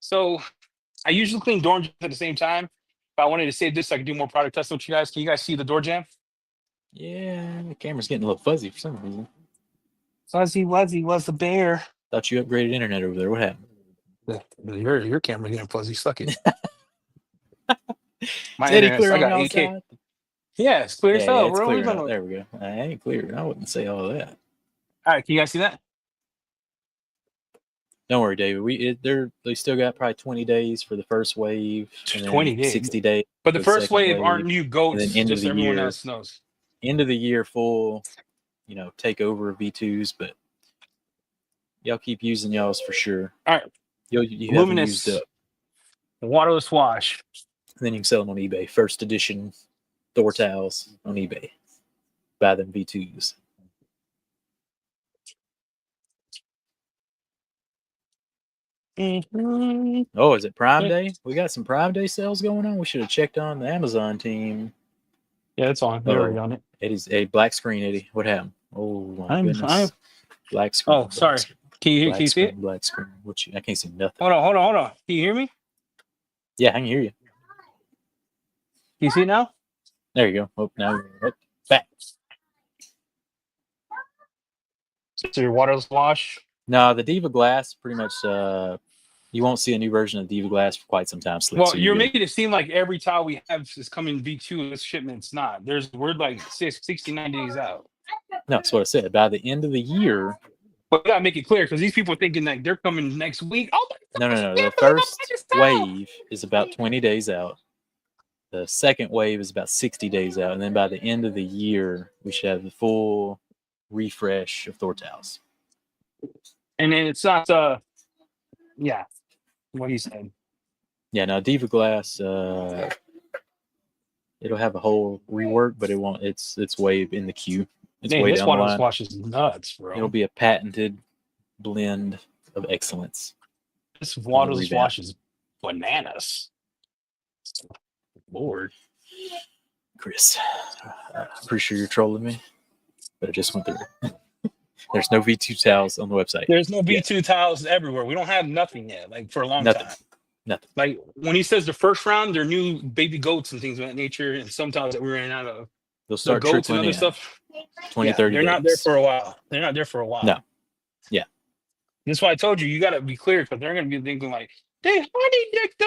So I usually clean door jams at the same time. If I wanted to save this, I could do more product testing with you guys. Can you guys see the door jam? Yeah, the camera's getting a little fuzzy for some reason. Fuzzy Wuzzy was the bear. Thought you upgraded internet over there. What happened? Your camera getting fuzzy. Suck it. My Steady internet's, clear I on got y'all 8K. side? Yeah, it's clear as Yeah, hell, it's bro. clear out. There we go. I ain't clear. I wouldn't say all of that. All right, can you guys see that? Don't worry, David. They still got probably 20 days for the first wave, and 20 then days. 60 days. But the for first second wave aren't new goats, and then end of just the everyone year. else knows. End of the year full, takeover of V2s, but y'all keep using y'all's for sure. All right. You have them used Luminous up. waterless wash. And then you can sell them on eBay. First edition Thor towels on eBay. Buy them V2s. Mm-hmm. Oh, is it Prime Day? We got some Prime Day sales going on. We should have checked on the Amazon team. Yeah, it's on. They're already on it. Eddie's a black screen, Eddie. What happened? Oh my goodness. Black screen. Oh, sorry. Can you see it? Black screen. I can't see nothing. Hold on. Can you hear me? Yeah, I can hear you. Can you see it now? There you go. Oh, now back. So your waterless wash. No, the Diva Glass pretty much. You won't see a new version of Diva Glass for quite some time. Well, you're making it seem like every towel we have is coming V2. This shipment's not. We're like 69 days out. No, that's what I said. By the end of the year. But we gotta make it clear because these people are thinking like they're coming next week. Oh my No. The first wave is about 20 days out. The second wave is about 60 days out, and then by the end of the year, we should have the full refresh of Thor towels. And then it's not. Yeah, what he said. Yeah, no, Diva Glass. It'll have a whole rework, but it won't. It's way in the queue. It's way this down the line. waterless wash is nuts, bro. It'll be a patented blend of excellence. This waterless wash is bananas. Lord, Chris, I'm pretty sure you're trolling me, but I just went through. There's no V2 towels on the website. There's no V2 towels everywhere. We don't have nothing yet, like for a long time. Nothing. Like when he says the first round, they're new baby goats and things of that nature, and sometimes that we ran out of. They'll start goats and other stuff. 20, 30 they're days. not there for a while. They're not there for a while. No. Yeah. That's why I told you got to be clear because they're going to be thinking like, they honey dicked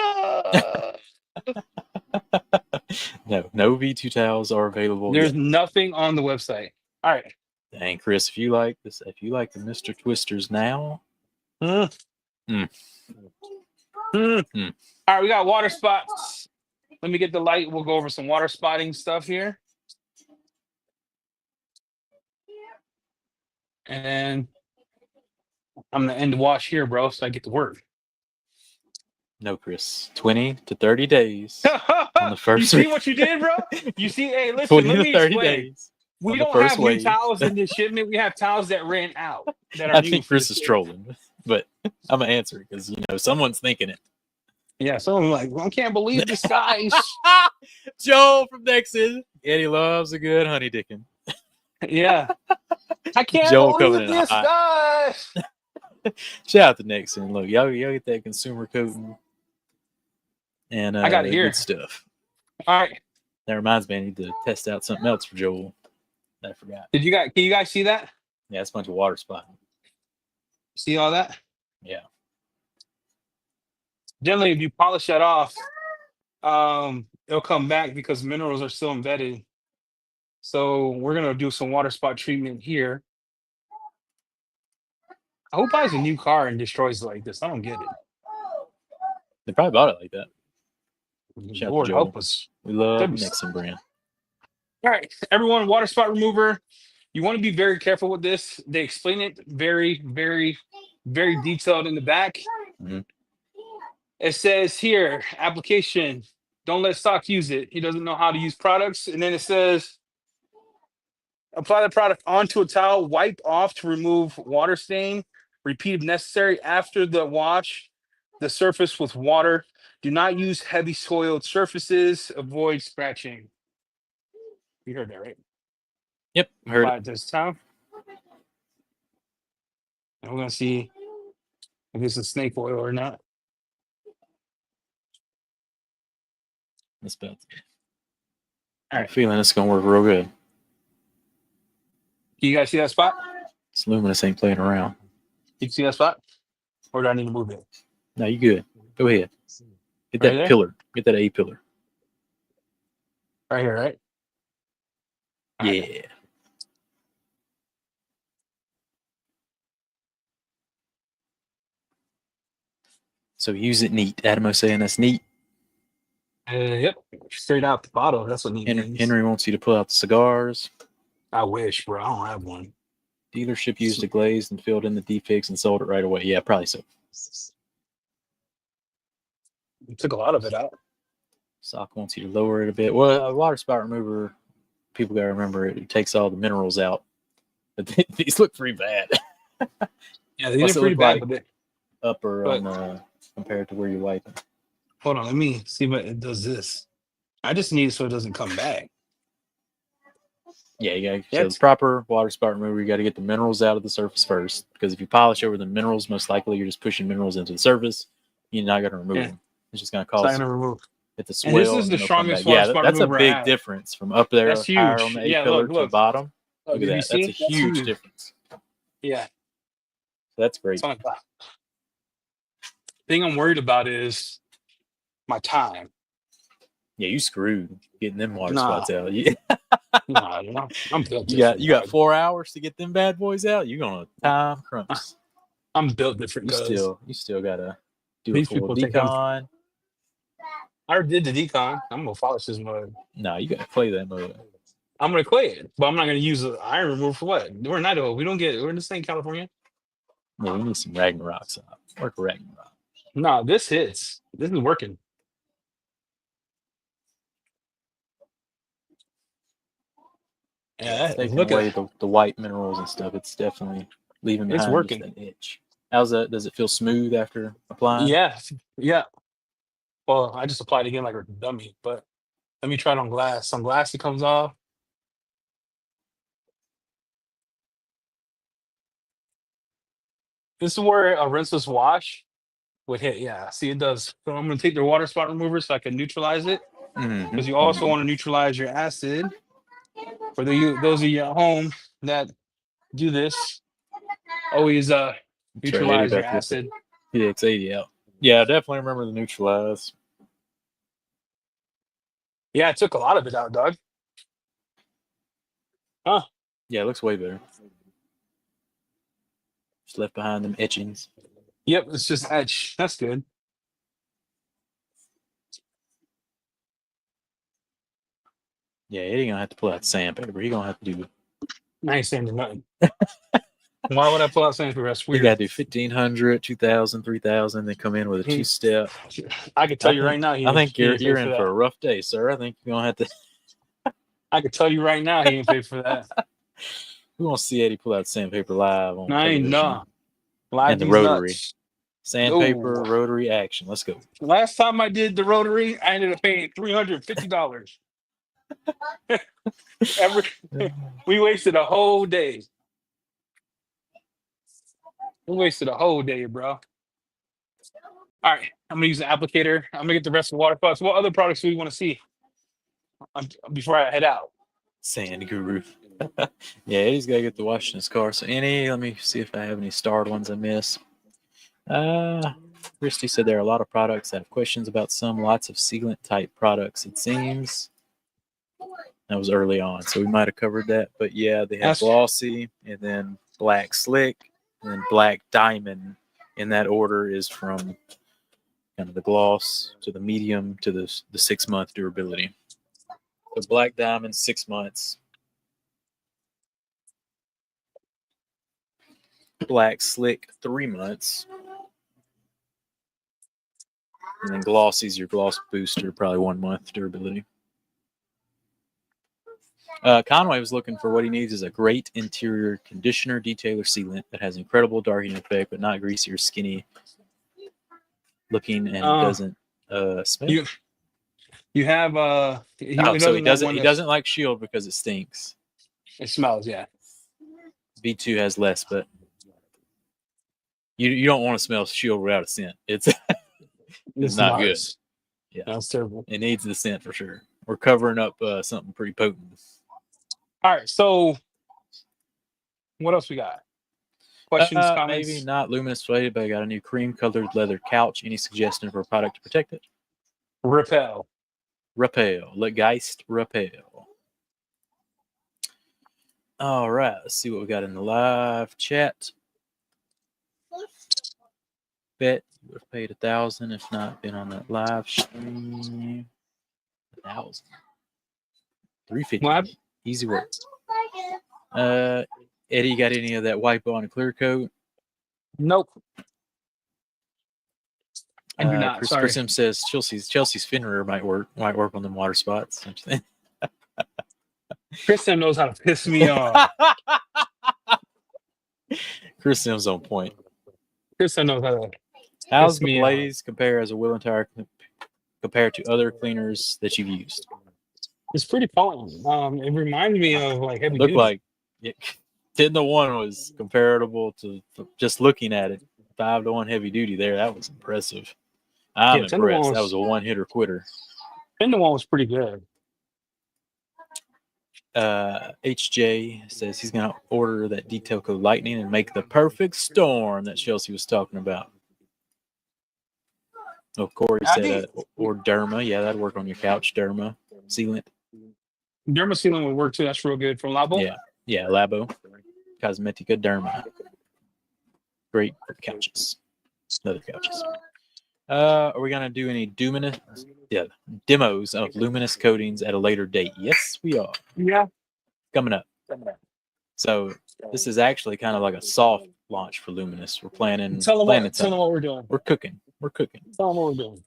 No V2 towels are available. There's nothing on the website. All right. Dang, Chris, if you like the Mr. Twisters now. All right, we got water spots. Let me get the light. We'll go over some water spotting stuff here. And I'm going to end the wash here, bro, so I get to work. No, Chris. 20 to 30 days on the first. You see what you did, bro? You see, hey, listen, 20 let to me 30 explain. days. We don't have new towels in this shipment. We have towels that ran out. I think Chris is trolling, but I'm going to answer because, someone's thinking it. Yeah, someone's like, I can't believe this guy's. Joel from Texas. Eddie loves a good honey dicking. Yeah. I can't Joel believe this guy. Shout out to Nexon. Look, y'all get that consumer coating and I got it here. good stuff. All right. That reminds me, I need to test out something else for Joel. That I forgot. Can you guys see that? Yeah, it's a bunch of water spotting. See all that? Yeah. Generally, if you polish that off, it'll come back because minerals are still embedded. So we're gonna do some water spot treatment here. Who buys a new car and destroys it like this? I don't get it. They probably bought it like that. Shout out Lord to help Joel. us. We love That'd be- Nexon brand. All right, everyone, water spot remover. You want to be very careful with this. They explain it very, very, very detailed in the back. Mhm. It says here, application, don't let stock use it. He doesn't know how to use products. And then it says, apply the product onto a towel, wipe off to remove water stain. Repeat if necessary after the wash the surface with water. Do not use heavy soiled surfaces. Avoid scratching. You heard that, right? Yep, heard Apply it. it this time. And we're going to see if this is snake oil or not. That's bad. All I'm right. feeling it's gonna work real good. Can you guys see that spot? This Luminous ain't playing around. You can see that spot? Or do I need to move it? No, you good. Go ahead. Get Right that there? pillar. Get that A pillar. Right here, right? All right. Yeah. So use it neat. Adamo saying that's neat. Yep. Straight out the bottle. That's what neat means. Henry wants you to pull out the cigars. I wish, bro. I don't have one. Dealership used a glaze and filled in the defects and sold it right away. Yeah, probably so. You took a lot of it out. Sock wants you to lower it a bit. Well, a water spot remover, people got to remember it takes all the minerals out. But these look pretty bad. Yeah, they What's did it pretty look bad, like? but Upper But- on compared to where you're wiping. hold on. Let me see what it does this. I just need it so it doesn't come back. Yeah, you got Yeah, so the proper water spot remover. You got to get the minerals out of the surface first, because if you polish over the minerals, most likely you're just pushing minerals into the surface. You're not going to remove Yeah. them. It's just going to So I'm cause gonna remove. it to And this swell. is the they'll come strongest back. water Yeah, spot that's a remover I big have. difference from up there That's higher huge. on the A Yeah, pillar look, to the look. bottom. Oh, Look at did you that. see That's a it? huge difference. Yeah. That's great. It's on the thing I'm worried about is my time. Yeah, you screwed getting them water Nah. spots out. Yeah. Nah, you know, I'm built You different. got dog. 4 hours to get them bad boys out. You're gonna time crunch. I'm built different. You still gotta do a These full people think I'm- decon. I already did the decon. I'm gonna polish this mud. No, you gotta play that mode. I'm gonna clay it, but I'm not gonna use the iron remover for what? We're in Idaho. We're in this thing, California. Yeah, we need some Ragnarok stuff. Work Ragnarok. Nah, this hits. This is working. Yeah, Taking look away at the white minerals and stuff. It's definitely leaving It's behind working. just that itch. How's that? Does it feel smooth after applying? Yeah, yeah. Well, I just applied again like a dummy, but let me try it on glass. On glass, it comes off. This is where a rinseless wash would hit. Yeah, see, it does. So I'm gonna take the water spot remover so I can neutralize it, Mhm. because you also want to neutralize your acid. For those of you at home that do this, always neutralize your acid. The X80 out. Yeah, I definitely remember the neutralize. Yeah, I took a lot of it out, dog. Yeah, it looks way better. Just left behind them etchings. Yep, it's just etch. That's good. Yeah, he ain't gonna have to pull out sandpaper. He gonna have to do. I ain't saying nothing. Why would I pull out sandpaper? That's He weird. got to do 1,500, 2,000, 3,000, then come in with a He- 2-step. I can tell you right now. I think you're paid in that. for a rough day, sir. I think you're gonna have to. I can tell you right now, he ain't paid for that. We want to see Eddie pull out sandpaper live on I ain't television. know. Live And the these rotary. nuts. Sandpaper, Ooh. rotary action. Let's go. Last time I did the rotary, I ended up paying $350. We wasted a whole day. We wasted a whole day, bro. All right, I'm gonna use the applicator. I'm gonna get the rest of the water products. What other products do we want to see before I head out? Sand guru. Yeah, Eddie's got to get the wash in his car. So, let me see if I have any starred ones I miss. Christy said there are a lot of products that have questions about some, lots of sealant type products, it seems. That was early on, so we might have covered that. But yeah, they have Ask. glossy and then black slick and then black diamond. In that order is from kind of the gloss to the medium to the 6-month durability. So black diamond, 6 months. Black slick, 3 months. And then glossy's your gloss booster, probably 1 month durability. Conway was looking for what he needs is a great interior conditioner detailer sealant that has incredible darkening effect, but not greasy or skinny looking and doesn't smell. You have so he doesn't like Shield because it stinks. It smells, yeah. V2 has less, but you don't want to smell Shield without a scent. It's not good. Yeah, that's terrible. It needs the scent for sure. We're covering up something pretty potent. All right, so what else we got? Questions, comments? Maybe not Luminous related, but I got a new cream-colored leather couch. Any suggestion for a product to protect it? Repel. Legeist Repel. All right, let's see what we got in the live chat. Bet you would have paid $1,000 if not been on that live stream. $1,000. $350. Easy work. Eddie, got any of that wipe on a clear coat? Nope. I do not. Sorry. Chris M says Chelsea's Finner might work on them water spots. Chris M knows how to piss me off. Chris M's on point. Chris M knows how to. How's the Blaze compare as a wheel and tire compared to other cleaners that you've used? It's pretty potent. It reminds me of like heavy duty. Like 10-1 was comparable to just looking at it. 5-1 heavy duty there. That was impressive. I'm impressed. That was a one-hitter quitter. 10-1 was pretty good. HJ says he's going to order that detail code lightning and make the perfect storm that Chelsea was talking about. Oh, Corey said, or Derma. Yeah, that'd work on your couch. Derma sealant. Derma sealant would work too. That's real good from Labo. Yeah, Labo. Cosmetica Derma. Great for couches. Leather couches. Are we going to do any demos of Luminous coatings at a later date? Yes, we are. Yeah. Coming up. So this is actually kind of like a soft launch for Luminous. We're planning. Tell them what we're doing. We're cooking. Tell them what we're doing.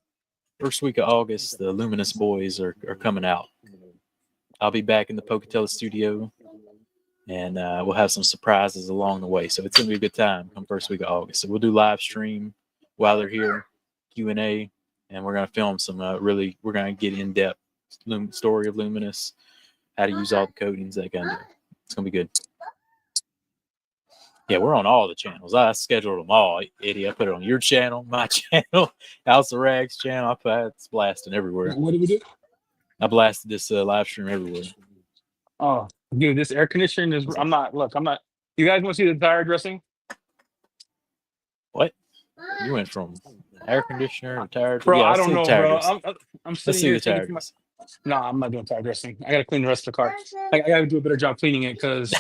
First week of August, the Luminous boys are coming out. I'll be back in the Pocatello studio, and we'll have some surprises along the way. So it's going to be a good time come first week of August. So we'll do live stream while they're here, Q&A, and we're going to film some we're going to get in-depth story of Luminous, how to use all the coatings, that kind of thing. It's going to be good. Yeah, we're on all the channels. I scheduled them all, Eddie. I put it on your channel, my channel, House of Rags channel. It's blasting everywhere. What did we do? I blasted this live stream everywhere. Oh, dude, this air conditioning is. I'm not. You guys want to see the tire dressing? What? You went from air conditioner to tire. Bro, I don't know, bro. I'm sitting here. No, I'm not doing tire dressing. I got to clean the rest of the car. I got to do a better job cleaning it because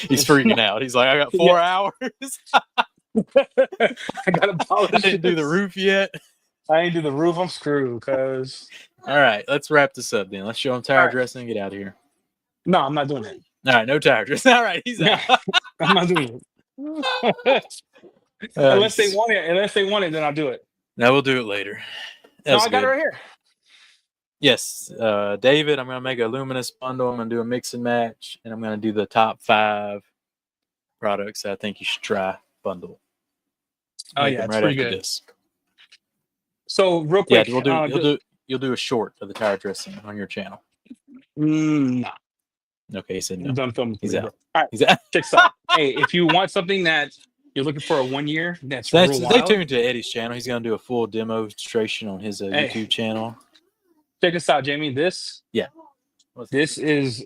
he's freaking out. He's like, I got 4 hours. I got to polish. I didn't do the roof yet. I ain't do the roof. I'm screwed. Cause all right, let's wrap this up then. Let's show him tire dressing and get out of here. No, I'm not doing it. All right, no tire dressing. All right, he's out. I'm not doing it. Unless they want it, then I'll do it. No, we'll do it later. No, I got it right here. Yes, David, I'm going to make a Luminous bundle. I'm going to do a mix and match, and I'm going to do the top 5 products I think you should try bundle. Oh, yeah, it's pretty good. This. So, real quick. Yeah, you'll do a short of the tire dressing on your channel. No. Okay, he said I'm no. done filming. He's today, out. bro. All right, He's out. check this out. Hey, if you want something that you're looking for a 1 year, that's Stay real wild. tuned to Eddie's channel. He's going to do a full demonstration on his Hey. YouTube channel. Check this out, Jamie. This is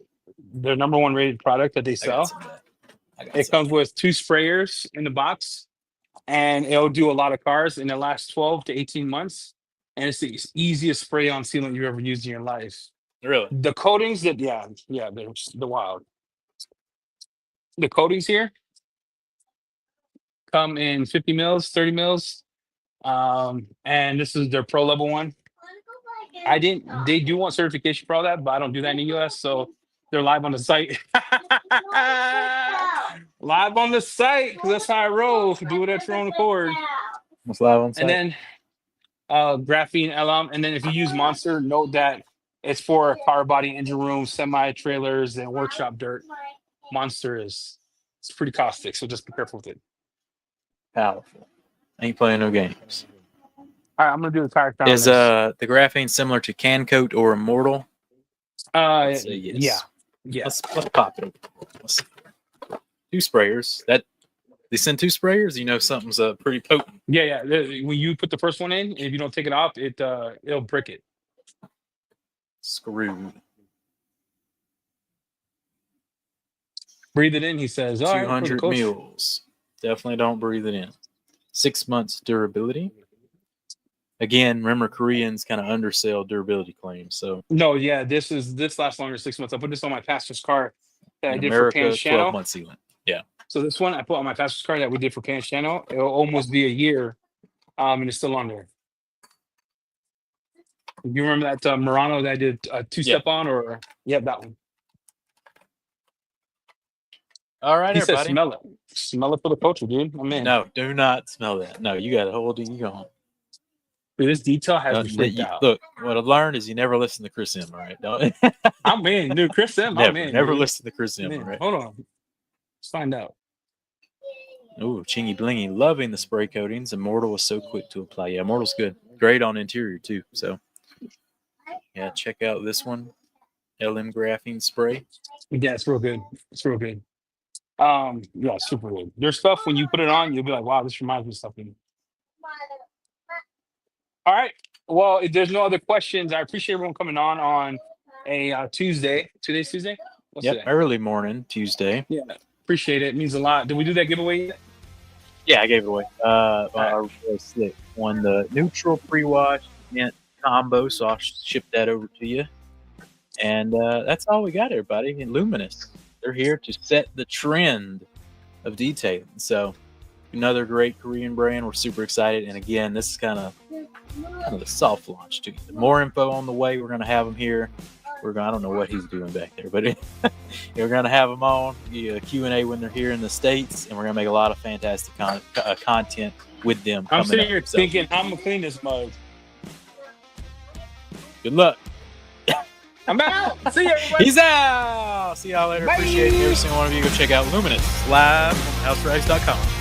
their #1 rated product that they I got sell. some of that. It comes with 2 sprayers in the box, and it'll do a lot of cars, and it lasts 12 to 18 months. And it's the easiest spray on sealant you've ever used in your life. Really? The coatings that, they're wild. The coatings here come in 50 mils, 30 mils. And this is their pro level one. They do want certification for all that, but I don't do that in the US. So they're live on the site. Live on the site, because that's how I roll. Do it at your own accord. What's live on site? And then graphene alum. And then if you use Monster, note that it's for car body, engine room, semi trailers, and workshop dirt. Monster it's pretty caustic, so just be careful with it. Powerful. Ain't playing no games. All right, I'm gonna do the tire count. Is the graphene similar to Can Coat or Immortal? Yes. Yeah. Let's pop it. Let's see. 2 sprayers. They send 2 sprayers. You know something's pretty potent. Yeah. When you put the first one in, if you don't take it off, it'll brick it. Screwed. Breathe it in, he says. 200 mils. Definitely don't breathe it in. 6 months durability. Again, remember Koreans kind of undersell durability claims. So no, yeah, this lasts longer than 6 months. I put this on my pastor's car that I did America, for Pan's channel. 12-month sealant. Yeah. So this one I put on my pastor's car that we did for Pan's channel. It'll almost be a year, and it's still on there. You remember that Murano that I did a 2-step on, or that one? All right, he everybody. Said, smell it for the culture, dude. I'm in. No, do not smell that. No, you got to hold it. You go home. Dude, this detail has me freaked out. Look, what I've learned is you never listen to Chris M. All right, don't. I'm in, dude. Chris M. Never listen to Chris M. Right? Hold on, let's find out. Ooh, Chingy Blingy, loving the spray coatings. Immortal was so quick to apply. Yeah, Immortal's good. Great on interior too. So, yeah, check out this one, LM graphene spray. Yeah, it's real good. Yeah, super good. There's stuff when you put it on, you'll be like, wow, this reminds me of something. All right. Well, if there's no other questions, I appreciate everyone coming on a Tuesday. Today's Tuesday? What's today? Early morning, Tuesday. Yeah, appreciate it. It means a lot. Did we do that giveaway yet? Yeah, I gave it away. Our slick won the neutral pre-wash mint combo, so I'll ship that over to you. And that's all we got, everybody. And Luminous, they're here to set the trend of detailing. So another great Korean brand. We're super excited. And again, this is kind of the soft launch too. More info on the way. We're going to have them here. I don't know what he's doing back there, but we're going to have them on Q&A when they're here in the States, and we're going to make a lot of fantastic content with them. I'm sitting here thinking, I'm going to clean this mug. Good luck. I'm out. See you, everybody. He's out. See y'all later. Bye. Appreciate every single one of you. Go check out Luminous live on houserags.com.